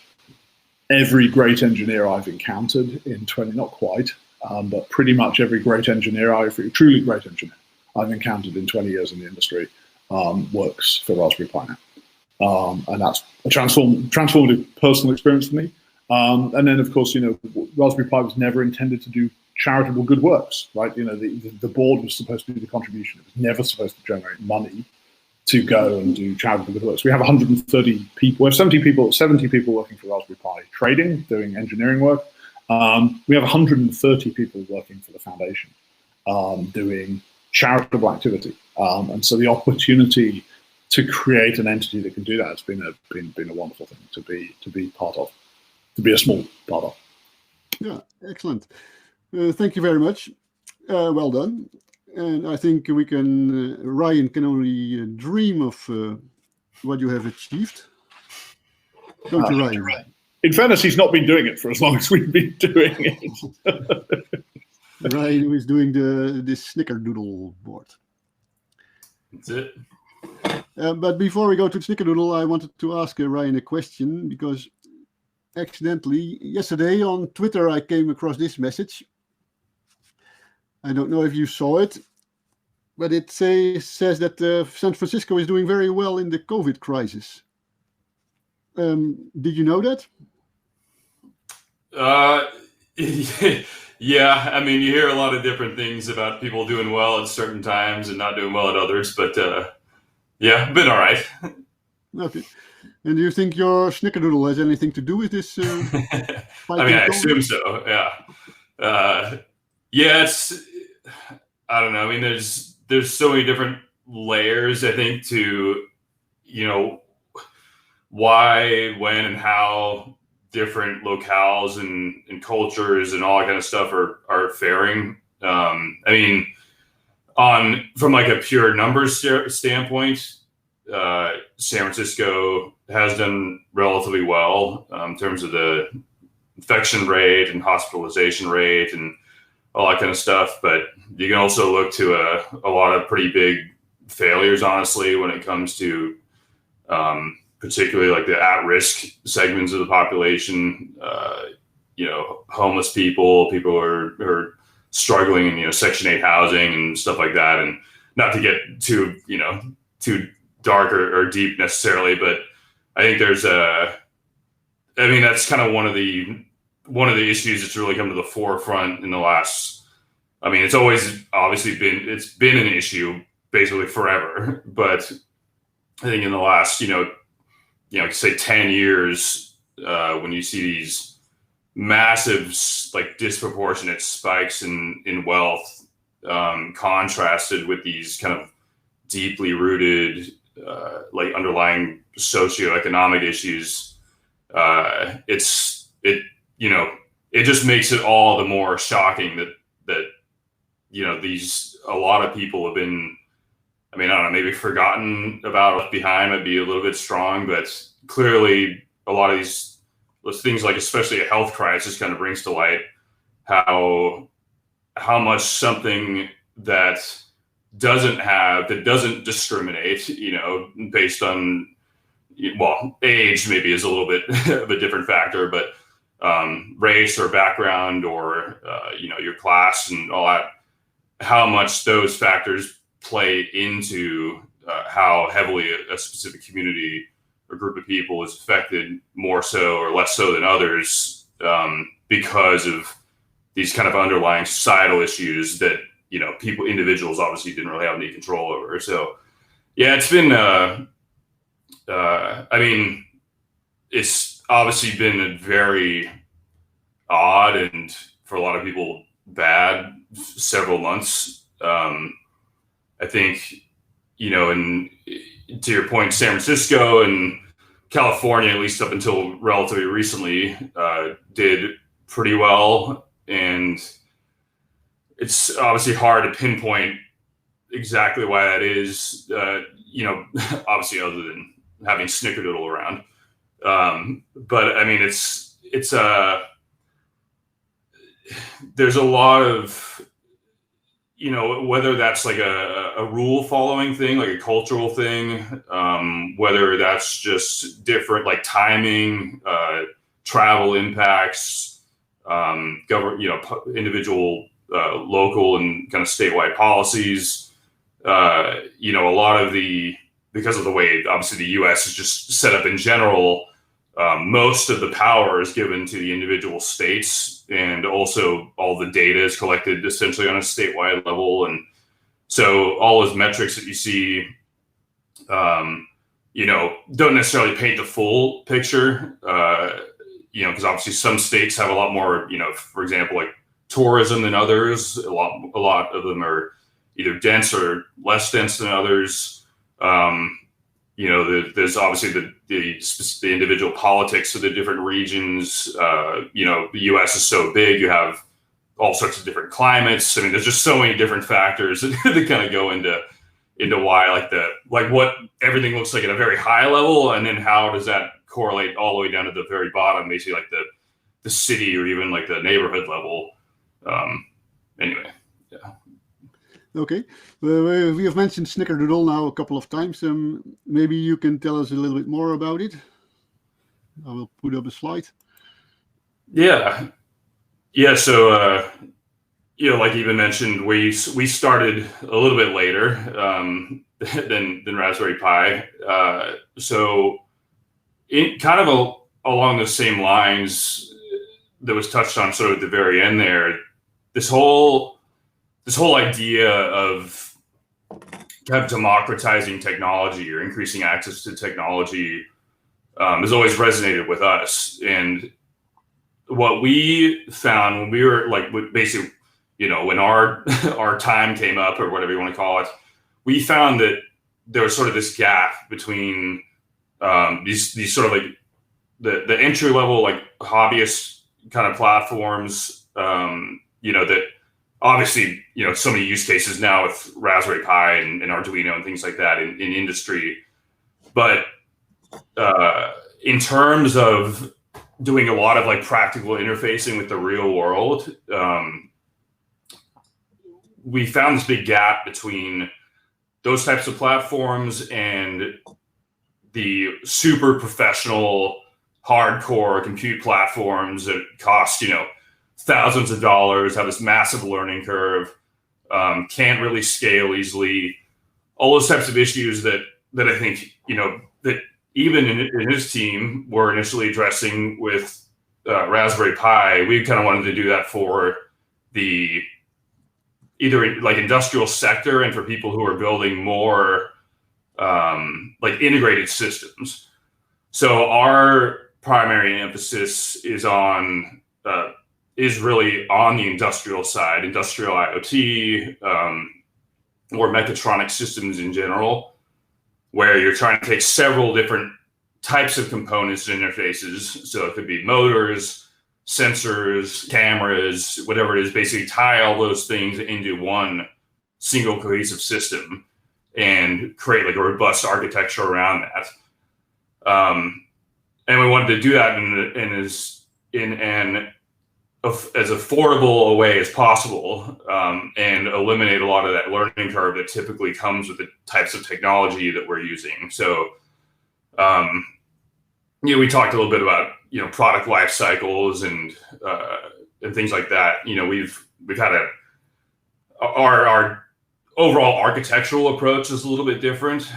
every great engineer I've encountered in 20, not quite, but pretty much every great engineer, truly great engineer I've encountered in 20 years in the industry works for Raspberry Pi now. And that's a transformative personal experience for me. And then, of course, Raspberry Pi was never intended to do charitable good works, right? The board was supposed to do the contribution. It was never supposed to generate money to go and do charitable good works. We have 130 people. We have 70 people working for Raspberry Pi trading, doing engineering work. We have 130 people working for the foundation, doing charitable activity. And so the opportunity to create an entity that can do that has been a wonderful thing to be part of, to be a small part of. Yeah, excellent. Thank you very much. Well done. And I think Ryan can only dream of what you have achieved. Don't you, Ryan? In fairness, he's not been doing it for as long as we've been doing it. Ryan is doing this snickerdoodle board. That's it. But before we go to snickerdoodle, I wanted to ask Ryan a question, because accidentally yesterday on Twitter I came across this message. I don't know if you saw it, but it says that San Francisco is doing very well in the COVID crisis. Did you know that? Yeah, you hear a lot of different things about people doing well at certain times and not doing well at others, but yeah, been all right. Okay. And do you think your snickerdoodle has anything to do with this? I assume so, yeah. Yeah, I don't know. There's so many different layers, I think, to, why, when, and how different locales and cultures and all that kind of stuff are faring. From like a pure numbers standpoint, San Francisco has done relatively well in terms of the infection rate and hospitalization rate and all that kind of stuff. But you can also look to a lot of pretty big failures, honestly, when it comes to particularly like the at-risk segments of the population, homeless people who are struggling in, Section 8 housing and stuff like that. And not to get too dark or deep necessarily, but I think there's that's kind of one of the issues that's really come to the forefront in the last, it's always obviously been an issue basically forever, but I think in the last, say 10 years, when you see these massive, like disproportionate spikes in wealth, contrasted with these kind of deeply rooted like underlying socioeconomic issues, it just makes it all the more shocking that a lot of people have been, I mean, I don't know, maybe forgotten about, left behind might be a little bit strong, but clearly a lot of these things, like especially a health crisis, kind of brings to light how much something that doesn't discriminate, based on, well, age maybe is a little bit of a different factor, but race or background or your class and all that, how much those factors play into how heavily a specific community or group of people is affected, more so or less so than others, because of these kind of underlying societal issues that individuals obviously didn't really have any control over. So yeah, it's been I mean, it's obviously been a very odd and, for a lot of people, bad several months. I think, and to your point, San Francisco and California, at least up until relatively recently, did pretty well. And it's obviously hard to pinpoint exactly why that is, obviously other than having snickerdoodle around. But I mean, there's a lot of, whether that's like a rule following thing, like a cultural thing, whether that's just different, like timing, travel impacts, individual, local and kind of statewide policies, a lot of because of the way, obviously, the U.S. is just set up in general, most of the power is given to the individual states, and also all the data is collected essentially on a statewide level. And so all those metrics that you see, don't necessarily paint the full picture, because obviously some states have a lot more, for example, like tourism than others. A lot of them are either dense or less dense than others. There's obviously the individual politics of the different regions. The U.S. is so big, you have all sorts of different climates. I mean, there's just so many different factors that kind of go into why like what everything looks like at a very high level, and then how does that correlate all the way down to the very bottom, basically like the city or even like the neighborhood level. Anyway, yeah. Okay, we have mentioned snickerdoodle now a couple of times. Maybe you can tell us a little bit more about it. I will put up a slide. Yeah. So, like Eben mentioned, we started a little bit later than Raspberry Pi. So, kind of along the same lines that was touched on sort of at the very end there, this whole idea of kind of democratizing technology or increasing access to technology has always resonated with us. And what we found when we were basically, when our time came up, or whatever you want to call it, we found that there was sort of this gap between these sort of like the entry level, like hobbyist kind of platforms, that obviously, so many use cases now with Raspberry Pi and Arduino and things like that in industry. But in terms of doing a lot of like practical interfacing with the real world, we found this big gap between those types of platforms and the super professional, hardcore compute platforms that cost, thousands of dollars, have this massive learning curve, can't really scale easily. All those types of issues that I think, that even in his team were initially addressing with Raspberry Pi. We kind of wanted to do that for the either like industrial sector and for people who are building more like integrated systems. So our primary emphasis is really on the industrial side, industrial IoT, or mechatronic systems in general. where you're trying to take several different types of components and interfaces. So it could be motors, sensors, cameras, whatever it is, basically tie all those things into one single cohesive system and create like a robust architecture around that. And we wanted to do that as affordable a way as possible, and eliminate a lot of that learning curve that typically comes with the types of technology that we're using. So, we talked a little bit about, product life cycles and things like that. We've had our overall architectural approach is a little bit different.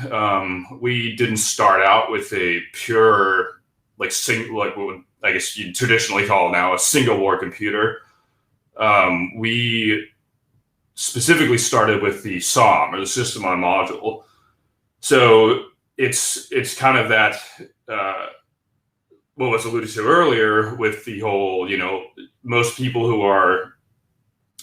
We didn't start out with a pure, like what I guess you'd traditionally call now a single board computer. We specifically started with the SOM, or the system on a module. So it's kind of that, what was alluded to earlier with the whole, most people who are,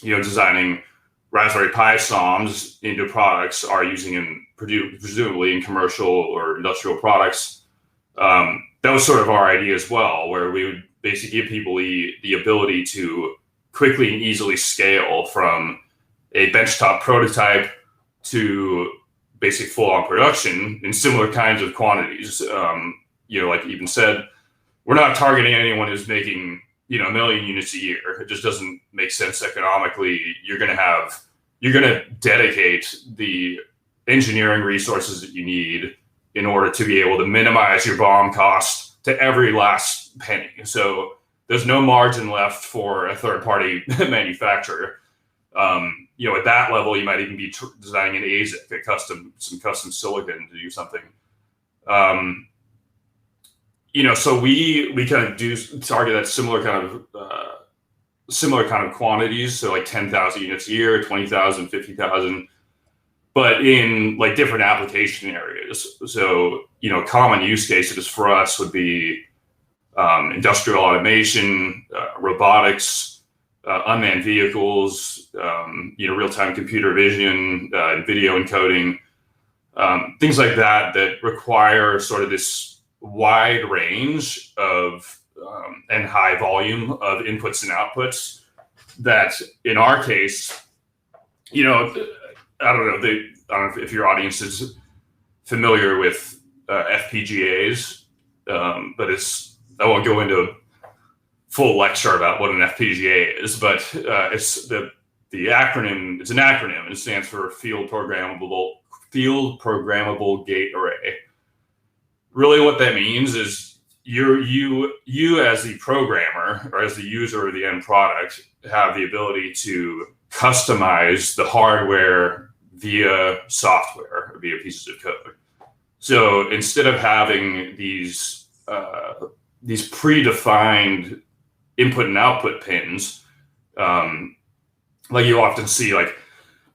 designing Raspberry Pi SOMs into products are using them presumably in commercial or industrial products. That was sort of our idea as well, where we would basically give people the ability to quickly and easily scale from a benchtop prototype to basic full-on production in similar kinds of quantities. Like Eben said, we're not targeting anyone who's making, 1 million units a year. It just doesn't make sense economically. You're going to dedicate the engineering resources that you need in order to be able to minimize your BOM cost to every last penny. So there's no margin left for a third-party manufacturer. At that level, you might even be designing an ASIC, some custom silicon to do something. So we kind of do target that similar kind of quantities. So like 10,000 units a year, 20,000, 50,000. But in like different application areas. So, common use cases for us would be industrial automation, robotics, unmanned vehicles, real-time computer vision, video encoding, things like that require sort of this wide range of and high volume of inputs and outputs that in our case, I don't know if your audience is familiar with FPGAs, but I won't go into a full lecture about what an FPGA is, but it's the acronym. It's an acronym, and it stands for Field Programmable Gate Array. Really, what that means is you as the programmer or as the user of the end product have the ability to customize the hardware via software or via pieces of code. So instead of having these predefined input and output pins, like you often see, like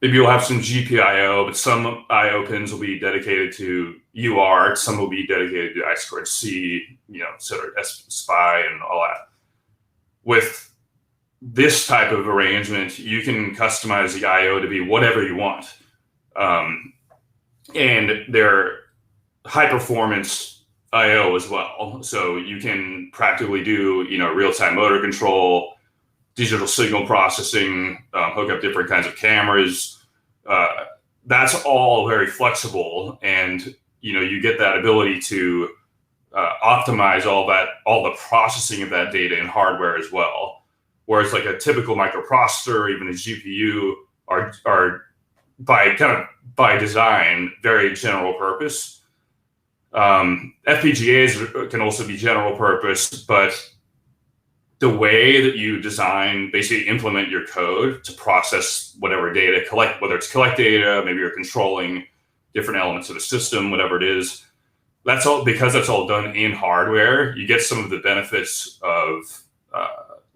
maybe you'll have some GPIO, but some IO pins will be dedicated to UART, some will be dedicated to I2C, sort of SPI and all that. With this type of arrangement, you can customize the IO to be whatever you want. And they're high performance IO as well. So you can practically do, real-time motor control, digital signal processing, hook up different kinds of cameras. That's all very flexible. And, you get that ability to optimize all the processing of that data in hardware as well. Whereas like a typical microprocessor or even a GPU are by design very general purpose. FPGAs can also be general purpose, but the way that you design, basically implement your code to process whatever data, whether it's collect data, maybe you're controlling different elements of a system, whatever it is, that's all, because that's all done in hardware, you get some of the benefits of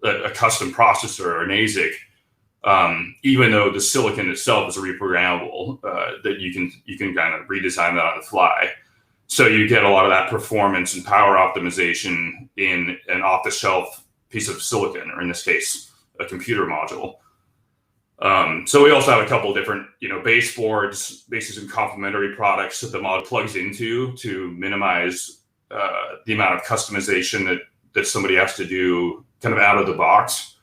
a custom processor or an ASIC, even though the silicon itself is reprogrammable, that you can kind of redesign that on the fly. So you get a lot of that performance and power optimization in an off-the-shelf piece of silicon, or in this case, a computer module. So we also have a couple of different, baseboards, basically some complementary products that the mod plugs into to minimize the amount of customization that somebody has to do kind of out of the box.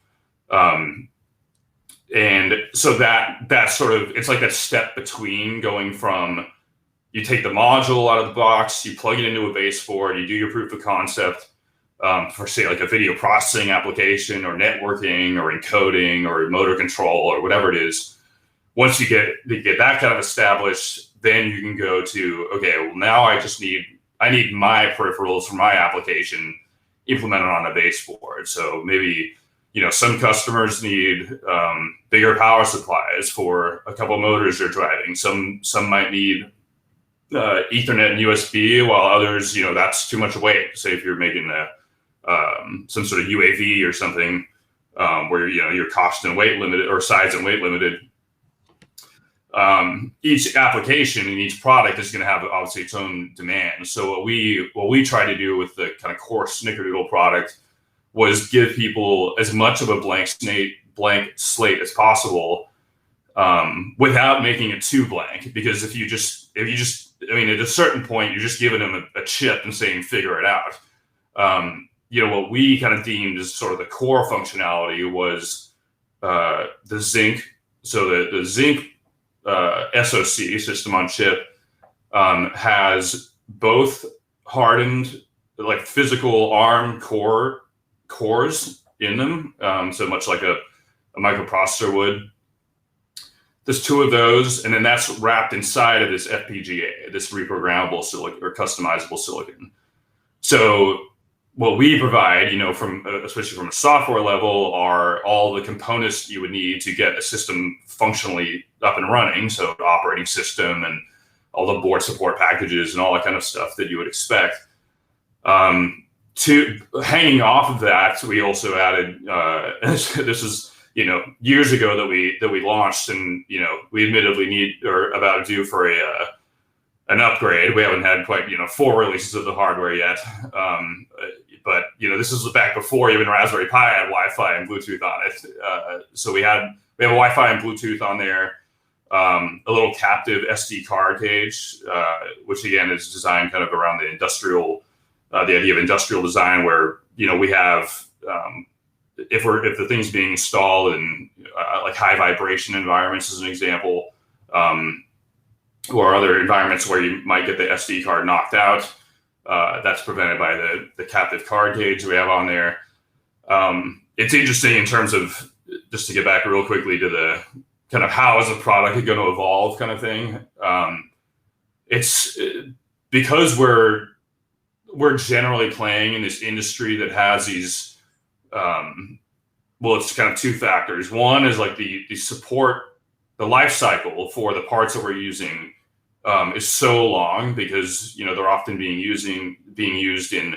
And so that sort of, it's like that step between going from, you take the module out of the box, you plug it into a baseboard, you do your proof of concept for, say, like a video processing application or networking or encoding or motor control or whatever it is. Once you get that kind of established, then you can go to, okay, well, now I need my peripherals for my application implemented on a baseboard. So maybe, some customers need bigger power supplies for a couple of motors they're driving. Some might need Ethernet and USB, while others, that's too much weight. Say if you're making some sort of UAV or something where you're cost and weight limited or size and weight limited. Each application and each product is going to have obviously its own demand. So what we try to do with the kind of core Snickerdoodle product was give people as much of a blank slate as possible, without making it too blank. Because if you just, at a certain point, you're just giving them a chip and saying, figure it out. What we kind of deemed as sort of the core functionality was the Zinc. So the Zinc SoC, system on chip, has both hardened, like physical ARM cores in them, so much like a microprocessor would. There's two of those, and then that's wrapped inside of this FPGA, this reprogrammable silicon or customizable silicon. So what we provide, especially from a software level, are all the components you would need to get a system functionally up and running. So the operating system and all the board support packages and all that kind of stuff that you would expect. To hanging off of that, we also added, this is, years ago that we launched, and, we admittedly about due for an upgrade. We haven't had quite, 4 releases of the hardware yet. But, this is back before even Raspberry Pi had Wi-Fi and Bluetooth on it. So we have a Wi-Fi and Bluetooth on there, a little captive SD card cage, which again is designed kind of around the idea of industrial design, where, we have, if the thing's being installed in like high vibration environments as an example, or other environments where you might get the SD card knocked out, that's prevented by the captive card gauge we have on there. It's interesting in terms of, just to get back real quickly to the kind of how is a product going to evolve kind of thing. It's because we're generally playing in this industry that has these, it's kind of two factors. One is like the support, the life cycle for the parts that we're using is so long, because they're often being used in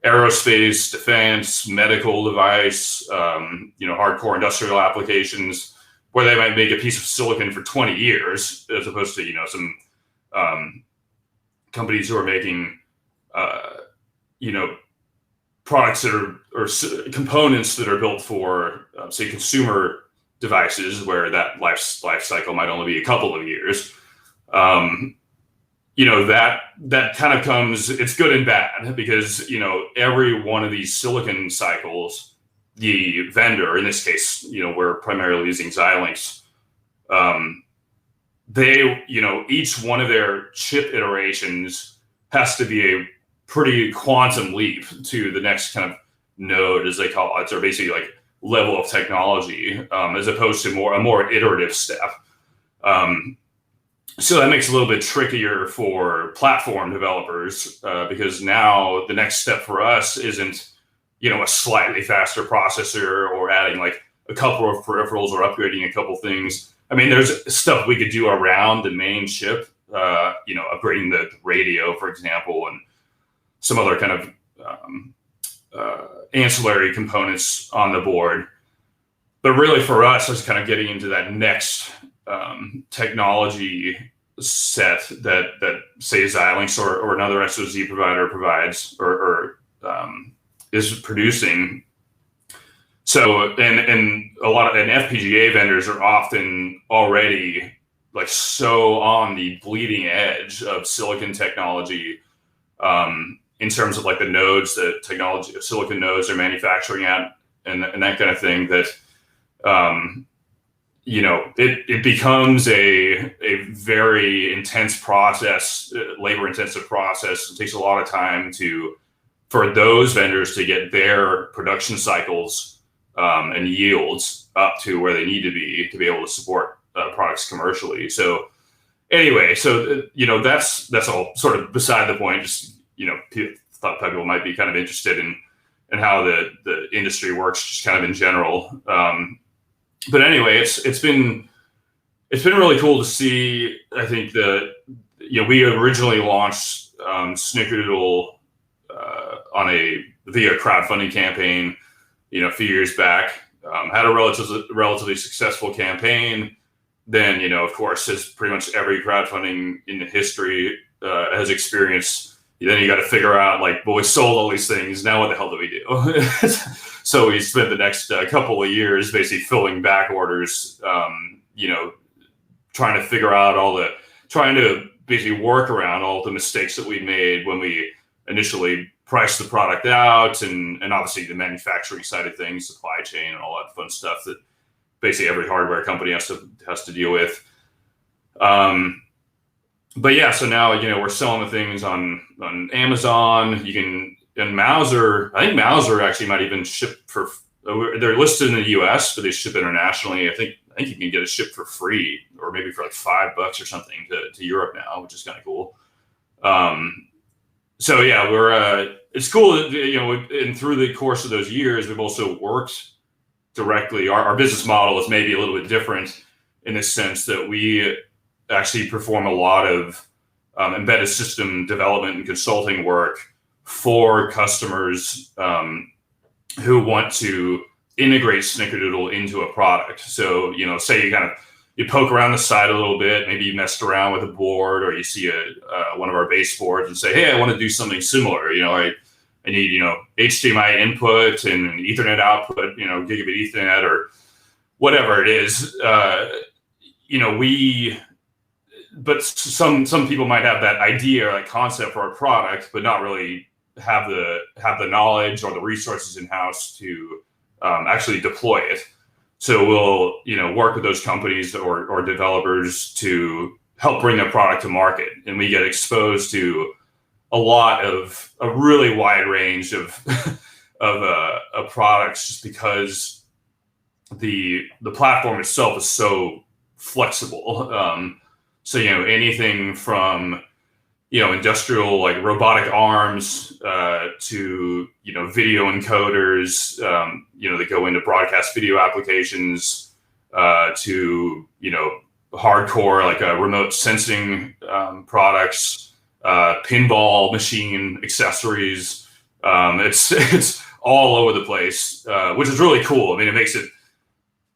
aerospace, defense, medical device, hardcore industrial applications, where they might make a piece of silicon for 20 years, as opposed to some companies who are making products that are, or components that are built for say consumer devices, where that life cycle might only be a couple of years. That kind of comes, it's good and bad, because every one of these silicon cycles, the vendor, in this case, we're primarily using Xilinx, they, each one of their chip iterations has to be a pretty quantum leap to the next kind of node, as they call it, or basically like level of technology, as opposed to a more iterative step. So that makes it a little bit trickier for platform developers, because now the next step for us isn't, a slightly faster processor or adding like a couple of peripherals or upgrading a couple things. I mean, there's stuff we could do around the main chip, upgrading the radio, for example, and some other kind of ancillary components on the board. But really for us, it's kind of getting into that next technology set that say Xilinx or another SoC provider provides or is producing, So and a lot of FPGA vendors are often already like so on the bleeding edge of silicon technology, in terms of like the nodes, the technology, silicon nodes they're manufacturing at, and that kind of thing, that it becomes a very intense process, labor intensive process. It takes a lot of time for those vendors to get their production cycles and yields up to where they need to be able to support products commercially. So anyway, that's all sort of beside the point. Just thought people might be kind of interested in how the industry works, just kind of in general. But anyway, it's been really cool to see. I think we originally launched Snickerdoodle via crowdfunding campaign, a few years back. Had a relatively successful campaign. Then, of course, as pretty much every crowdfunding in the history has experienced, then you got to figure out, like, well, we sold all these things. Now what the hell do we do? So we spent the next couple of years basically filling back orders, trying to figure out trying to basically work around all the mistakes that we made when we initially priced the product out, and obviously the manufacturing side of things, supply chain, and all that fun stuff that basically every hardware company has to deal with. But yeah, so now, we're selling the things on Amazon. And Mauser, I think Mauser actually might even ship they're listed in the US, but they ship internationally. I think you can get it shipped for free, or maybe for like $5 or something to Europe now, which is kind of cool. So yeah, it's cool that, and through the course of those years, we've also worked directly. Our business model is maybe a little bit different in the sense that we actually perform a lot of embedded system development and consulting work for customers who want to integrate Snickerdoodle into a product. So, say you poke around the side a little bit, maybe you messed around with a board, or you see one of our base boards and say, hey, I want to do something similar. I need, HDMI input and an Ethernet output, gigabit Ethernet or whatever it is. But some people might have that idea or that concept for a product, but not really have the knowledge or the resources in house to actually deploy it. So we'll work with those companies or developers to help bring their product to market, and we get exposed to a really wide range of products, just because the platform itself is so flexible. So anything from industrial, like robotic arms, to video encoders, that go into broadcast video applications, to hardcore, like remote sensing products, pinball machine accessories. It's all over the place, which is really cool. I mean, it makes it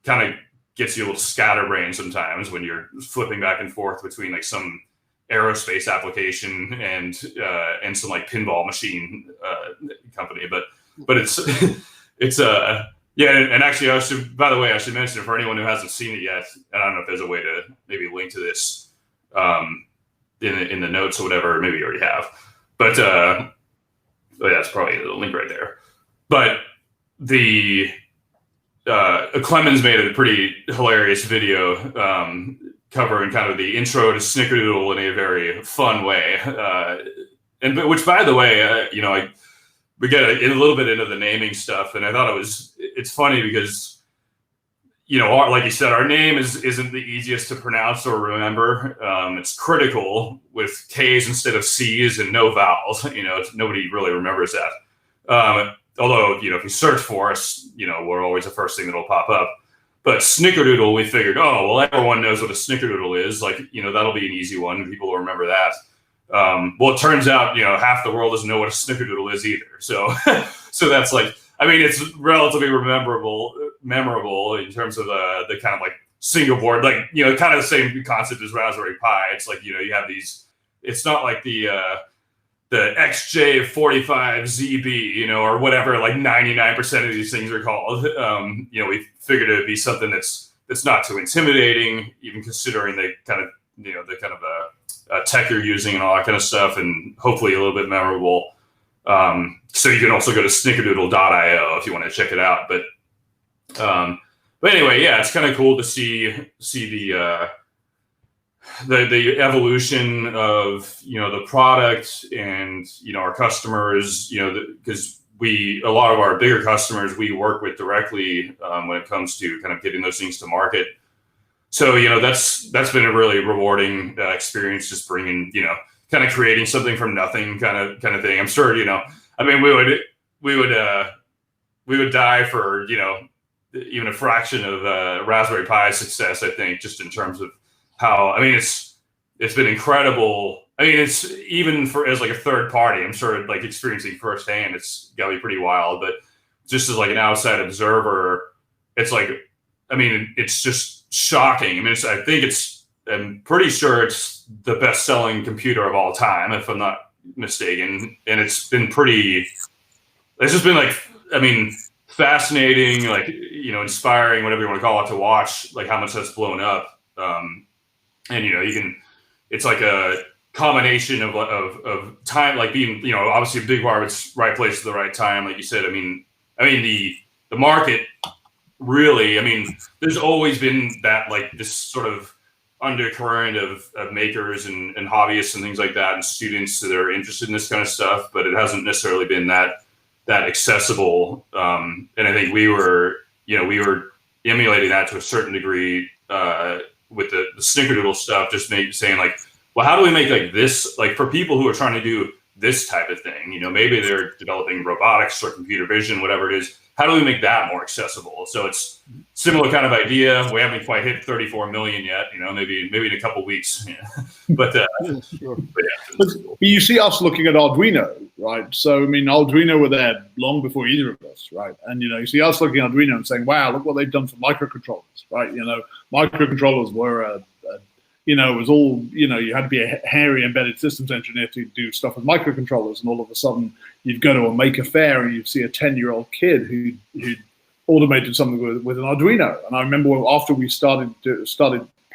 kind of gets you a little scatterbrained sometimes when you're flipping back and forth between like some aerospace application and some like pinball machine company. But it's and actually I should mention, for anyone who hasn't seen it yet, and I don't know if there's a way to maybe link to this in the notes or whatever, maybe you already have, but that's probably the link right there. But Clemens made a pretty hilarious video covering kind of the intro to Snickerdoodle in a very fun way, which, by the way, we get a little bit into the naming stuff, and I thought it's funny because like you said, our name isn't the easiest to pronounce or remember. It's krtkl with K's instead of C's and no vowels. Nobody really remembers that. Although, if you search for us, we're always the first thing that'll pop up. But Snickerdoodle, we figured, everyone knows what a Snickerdoodle is. Like, that'll be an easy one. People will remember that. Well, it turns out, half the world doesn't know what a Snickerdoodle is either. So, that's like, I mean, it's relatively memorable in terms of the kind of like single board, like, kind of the same concept as Raspberry Pi. It's like, you have these, it's not like the the XJ45ZB, you know, or whatever, like 99% of these things are called. You know, we figured it would be something that's not too intimidating, even considering the kind of, you know, the kind of tech you're using and all that kind of stuff, and hopefully a little bit memorable. So you can also go to snickerdoodle.io if you want to check it out. But anyway, yeah, it's kind of cool to see the evolution of, you know, the product and, you know, our customers, you know, because a lot of our bigger customers we work with directly when it comes to kind of getting those things to market. So, you know, that's been a really rewarding experience, just bringing, you know, kind of creating something from nothing kind of thing. I'm sure, you know, I mean, we would die for, you know, even a fraction of Raspberry Pi success, I think, just in terms of how, I mean, it's been incredible. I mean, it's even as like a third party, I'm sure, like experiencing firsthand, it's gotta be pretty wild. But just as like an outside observer, it's like, I mean, it's just shocking. I mean, I'm pretty sure it's the best-selling computer of all time, if I'm not mistaken. And it's just been like, I mean, fascinating, like, you know, inspiring, whatever you want to call it, to watch like how much that's blown up. And, you know, it's like a combination of time, like being, you know, obviously a big bar, it's right place at the right time. Like you said, I mean, the market really, I mean, there's always been that, like, this sort of undercurrent of makers and hobbyists and things like that, and students that are interested in this kind of stuff, but it hasn't necessarily been that accessible. And I think we were emulating that to a certain degree with the snickerdoodle stuff, just saying like, well, how do we make like this, like for people who are trying to do this type of thing, you know, maybe they're developing robotics or computer vision, whatever it is, how do we make that more accessible? So it's similar kind of idea. We haven't quite hit 34 million yet, you know, maybe in a couple weeks. Yeah. But you see us looking at Arduino, right? So, I mean, Arduino were there long before either of us, right? And, you know, you see us looking at Arduino and saying, wow, look what they've done for microcontrollers, right? You know, microcontrollers were you know, it was all, you know, you had to be a hairy embedded systems engineer to do stuff with microcontrollers, and all of a sudden you'd go to a maker fair and you'd see a 10-year-old kid who'd automated something with an Arduino. And I remember after we started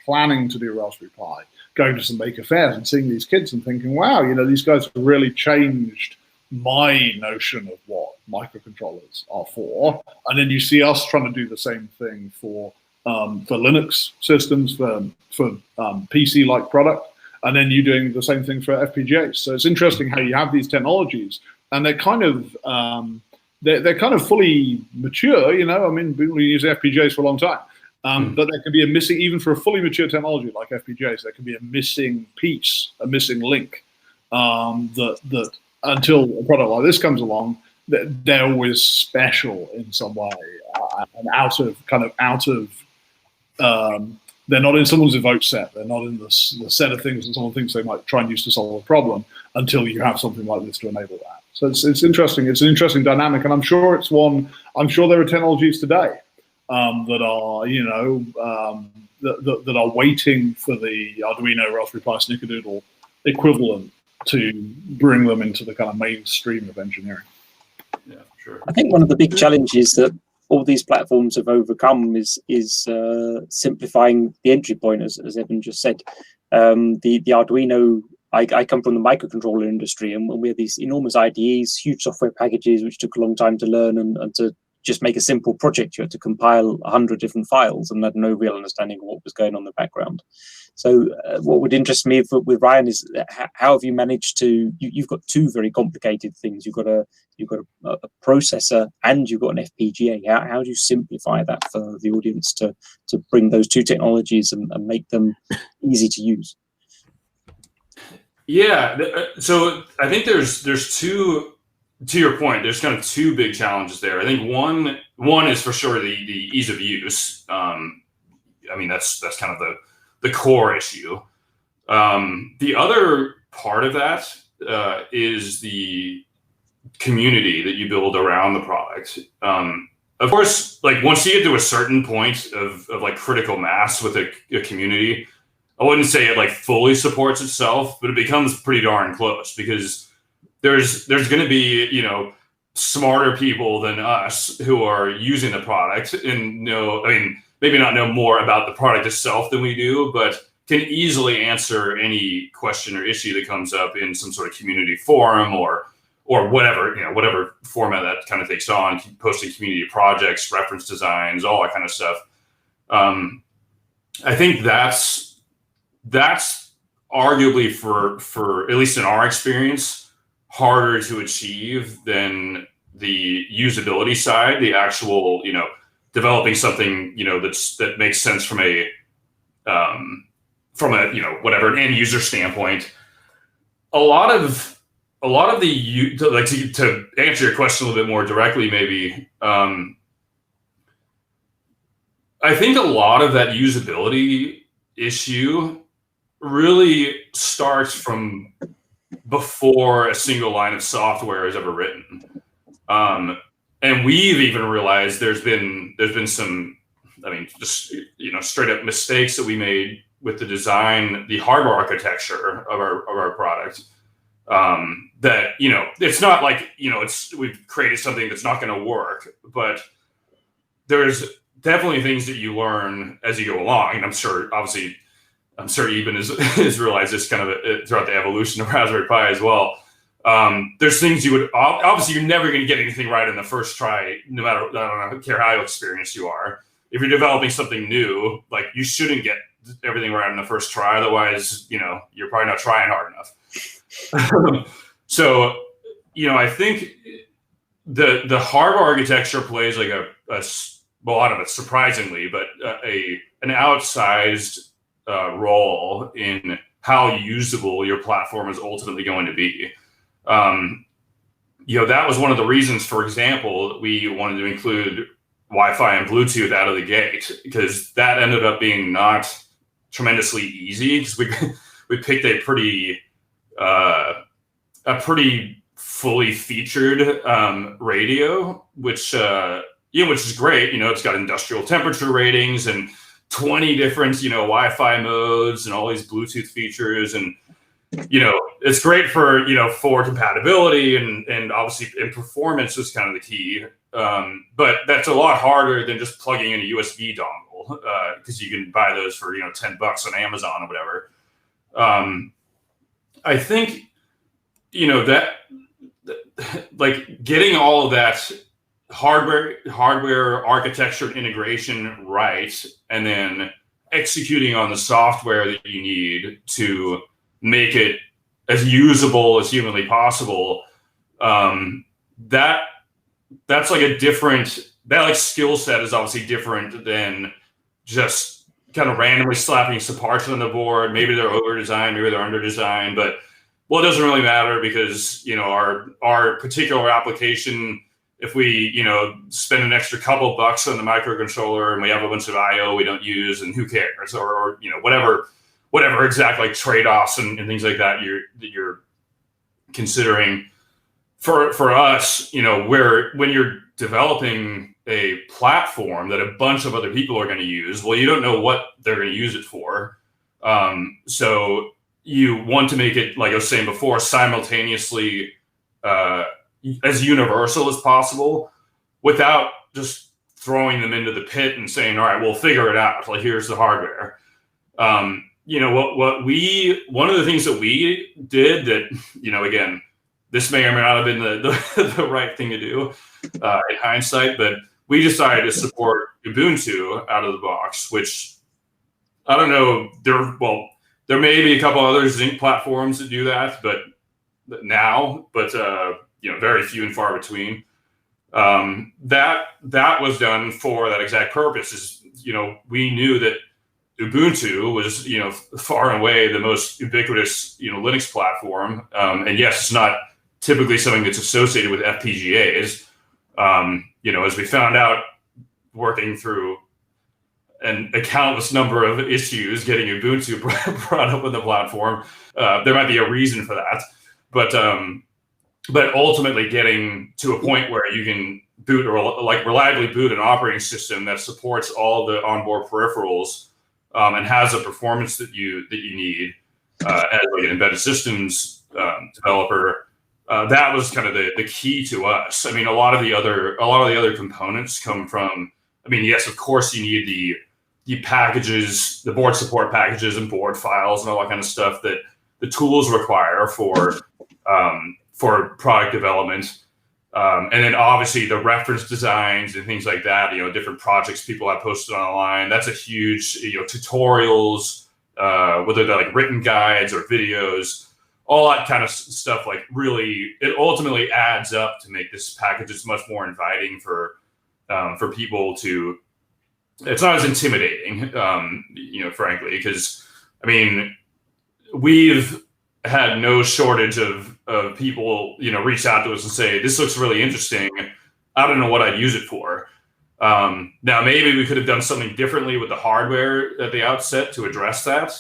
planning to do Raspberry Pi, going to some maker fairs and seeing these kids and thinking, wow, you know, these guys have really changed my notion of what microcontrollers are for. And then you see us trying to do the same thing for Linux systems, for PC-like product, and then you doing the same thing for FPGAs. So it's interesting how you have these technologies, and they're kind of they're kind of fully mature. You know, I mean, we use FPGAs for a long time, but there can be a missing, even for a fully mature technology like FPGAs, there can be a missing piece, a missing link. That until a product like this comes along, they're always special in some way, and out of they're not in someone's vote set. They're not in the set of things that someone thinks they might try and use to solve a problem until you have something like this to enable that. So it's interesting. It's an interesting dynamic, and I'm sure there are technologies today that are, you know, that are waiting for the Arduino, Raspberry Pi, Snickerdoodle equivalent to bring them into the kind of mainstream of engineering. Yeah, sure. I think one of the big challenges that all these platforms have overcome is simplifying the entry point, as Eben just said. The Arduino, I come from the microcontroller industry, and we had these enormous IDEs, huge software packages, which took a long time to learn, and to just make a simple project, you had to compile 100 different files and had no real understanding of what was going on in the background. So what would interest me with Ryan is how have you managed to, you've got two very complicated things. You've got a processor and you've got an FPGA. How do you simplify that for the audience to bring those two technologies and make them easy to use? Yeah, so I think there's two, to your point, there's kind of two big challenges there. I think one is for sure the ease of use. I mean, that's kind of the core issue. The other part of that is the community that you build around the product. Of course, like once you get to a certain point of like critical mass with a community, I wouldn't say it like fully supports itself, but it becomes pretty darn close, because there's going to be, you know, smarter people than us who are using the product and know, I mean, maybe not know more about the product itself than we do, but can easily answer any question or issue that comes up in some sort of community forum or whatever, you know, whatever format that kind of takes on, posting community projects, reference designs, all that kind of stuff. I think that's arguably for at least in our experience, harder to achieve than the usability side, the actual, you know, developing something, you know, that makes sense from a you know, whatever, an end user standpoint. A lot of the, like, to answer your question a little bit more directly, maybe, I think a lot of that usability issue really starts from before a single line of software is ever written. And we've even realized there's been some, I mean, just, you know, straight up mistakes that we made with the design, the hardware architecture of our product. That, you know, it's not like, you know, we've created something that's not going to work, but there's definitely things that you learn as you go along. And I'm sure Eben has realized this kind of throughout the evolution of Raspberry Pi as well. There's things you would, obviously you're never going to get anything right in the first try, no matter, I don't care how experienced you are. If you're developing something new, like, you shouldn't get everything right in the first try. Otherwise, you know, you're probably not trying hard enough. So, you know, I think the hardware architecture plays like well, a lot of it surprisingly, but an outsized role in how usable your platform is ultimately going to be. You know, that was one of the reasons, for example, that we wanted to include Wi-Fi and Bluetooth out of the gate, because that ended up being not tremendously easy, because we picked a pretty fully featured radio, which is great. You know, it's got industrial temperature ratings and 20 different, you know, Wi-Fi modes and all these Bluetooth features, and, you know, it's great for, you know, for compatibility and obviously, and performance is kind of the key. But that's a lot harder than just plugging in a USB dongle, because you can buy those for, you know, $10 on Amazon or whatever. I think, you know, that like getting all of that hardware architecture and integration right, and then executing on the software that you need to make it as usable as humanly possible, that's like a different, that like skill set is obviously different than just kind of randomly slapping some parts on the board. Maybe they're over designed, maybe they're under designed, but, well, it doesn't really matter, because, you know, our particular application, if we, you know, spend an extra couple bucks on the microcontroller and we have a bunch of IO we don't use, and who cares, or you know, whatever exact like trade-offs and things like that you're considering. For us, you know, when you're developing a platform that a bunch of other people are going to use, well, you don't know what they're going to use it for. So you want to make it, like I was saying before, simultaneously as universal as possible, without just throwing them into the pit and saying, all right, we'll figure it out. Like, here's the hardware. You know, one of the things that we did that, you know, again, this may or may not have been the right thing to do in hindsight, but we decided to support Ubuntu out of the box, which I don't know, there may be a couple other Zinc platforms that do that, but you know, very few and far between. That was done for that exact purpose. Is, you know, we knew that Ubuntu was, you know, far and away the most ubiquitous, you know, Linux platform. And yes, it's not typically something that's associated with FPGAs. You know, as we found out working through a countless number of issues getting Ubuntu brought up on the platform, there might be a reason for that. But ultimately getting to a point where you can boot or like reliably boot an operating system that supports all the onboard peripherals and has the performance that you need as like an embedded systems developer, that was kind of the key to us. I mean, a lot of the other components come from. I mean, yes, of course, you need the packages, the board support packages, and board files, and all that kind of stuff that the tools require for product development. And then obviously the reference designs and things like that, different projects people have posted online. That's a huge, tutorials, whether they're like written guides or videos, all that kind of stuff. Like really, it ultimately adds up to make this package just much more inviting for people to. It's not as intimidating, frankly, because I mean, we've had no shortage of people, reach out to us and say, this looks really interesting. I don't know what I'd use it for. Now, maybe we could have done something differently with the hardware at the outset to address that.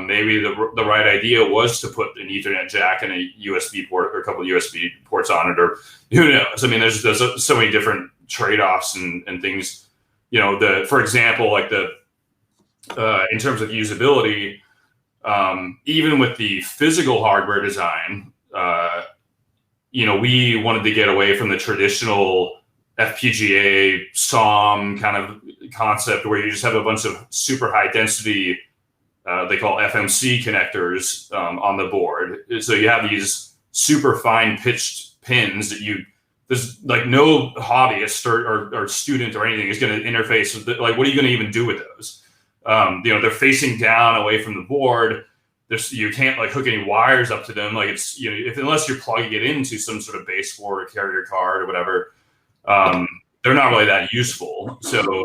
Maybe the right idea was to put an Ethernet jack and a USB port or a couple of USB ports on it, or who knows? I mean, there's so many different trade-offs and things, for example, like in terms of usability, even with the physical hardware design, we wanted to get away from the traditional FPGA SOM kind of concept where you just have a bunch of super high density, they call FMC connectors on the board. So you have these super fine pitched pins that there's like no hobbyist or student or anything is going to interface with like, what are you going to even do with those? They're facing down away from the board. You can't like hook any wires up to them. Like it's, unless you're plugging it into some sort of baseboard or carrier card or whatever, they're not really that useful. So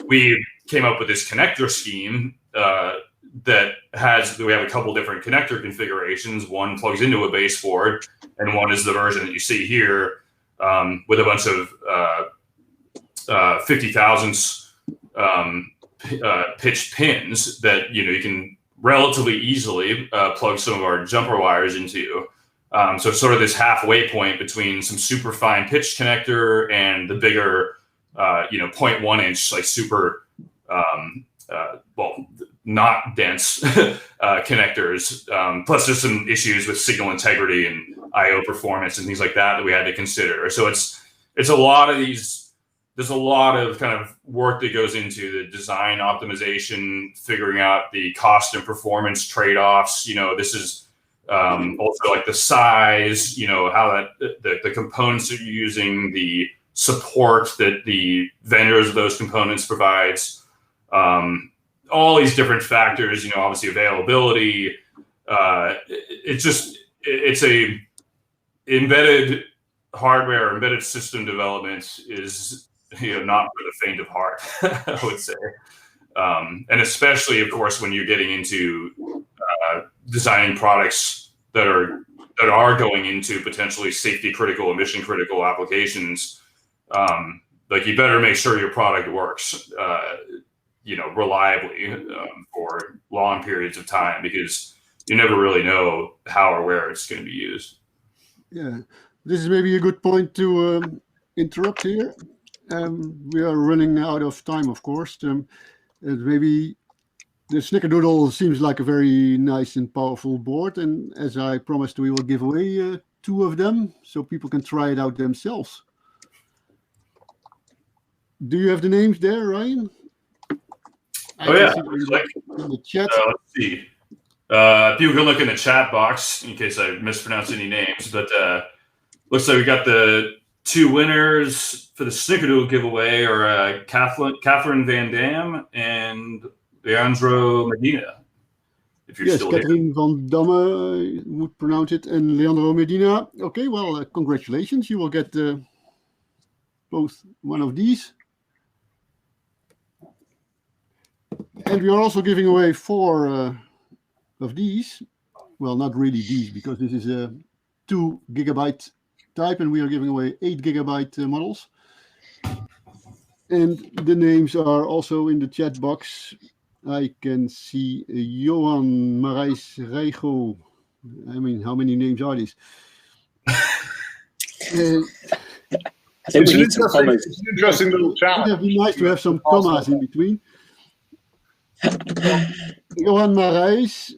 we came up with this connector scheme that we have a couple different connector configurations. One plugs into a baseboard, and one is the version that you see here with a bunch of 50 thousandths pitched pins that you can relatively easily plug some of our jumper wires into. So it's sort of this halfway point between some super fine pitch connector and the bigger, 0.1 inch, like super, not dense connectors. Plus there's some issues with signal integrity and IO performance and things like that we had to consider. So it's a lot of these, there's a lot of kind of work that goes into the design optimization, figuring out the cost and performance trade-offs. This is also like the size, how the components that you're using, the support that the vendors of those components provides, all these different factors, obviously availability. It's a embedded hardware, embedded system development is, not for the faint of heart, I would say. And especially, of course, when you're getting into designing products that are going into potentially safety critical and mission critical applications, like you better make sure your product works, reliably for long periods of time, because you never really know how or where it's going to be used. Yeah, this is maybe a good point to interrupt here. We are running out of time, of course. Maybe the Snickerdoodle seems like a very nice and powerful board, and as I promised, we will give away 2 of them so people can try it out themselves. Do you have the names there, Ryan? Oh yeah, in the chat. Let's see. People can look in the chat box in case I mispronounce any names, but looks like we got the 2 winners for the Snickerdoodle giveaway are Catherine Van Dam and Leandro Medina. If you're still Catherine here. Van Damme would pronounce it, and Leandro Medina. Okay, well, congratulations. You will get both one of these. And we are also giving away 4 of these. Well, not really these, because this is a 2 gigabyte type, and we are giving away 8 gigabyte models. And the names are also in the chat box. I can see Johan Marijs Reigo. I mean, how many names are these? I think we need some commas. It's an interesting little challenge. It would be nice to have some commas in between. Johan Marijs,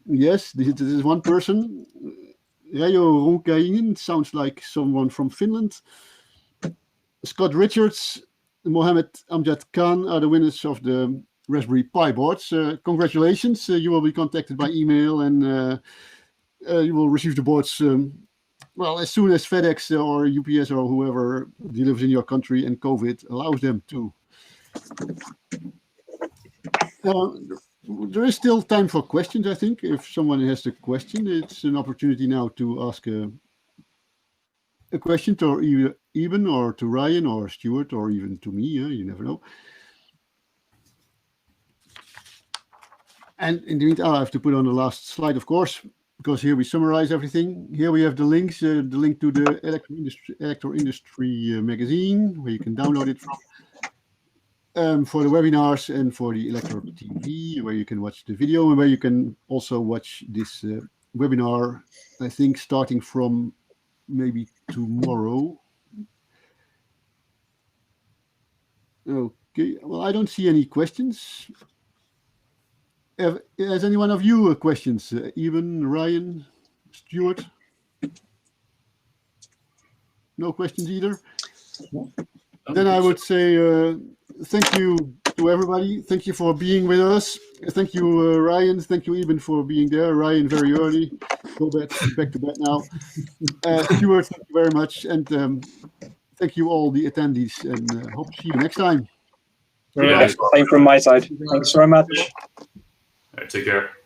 yes, this is one person. Reijo Ronkainen sounds like someone from Finland. Scott Richards, Mohammed Amjad Khan are the winners of the Raspberry Pi boards. Congratulations. You will be contacted by email and you will receive the boards well, as soon as FedEx or UPS or whoever delivers in your country and COVID allows them to. There is still time for questions, I think. If someone has a question, it's an opportunity now to ask a question to Eben or to Ryan or Stuart or even to me. You never know. And in the meantime, I have to put on the last slide, of course, because here we summarize everything. Here we have the links, the link to the Elektor Industry magazine, where you can download it from, for the webinars and for the Elektor TV, where you can watch the video and where you can also watch this webinar, I think, starting from maybe tomorrow. Okay, well, I don't see any questions. Has any one of you questions? Eben, Ryan, Stuart? No questions either? Then I would say thank you to everybody. Thank you for being with us. Thank you, Ryan. Thank you, Eben, for being there. Ryan, very early. Go back to bed now. Stuart, thank you very much. And thank you all the attendees, and hope to see you next time. Yeah, same from my side. Thanks very much. All right, take care.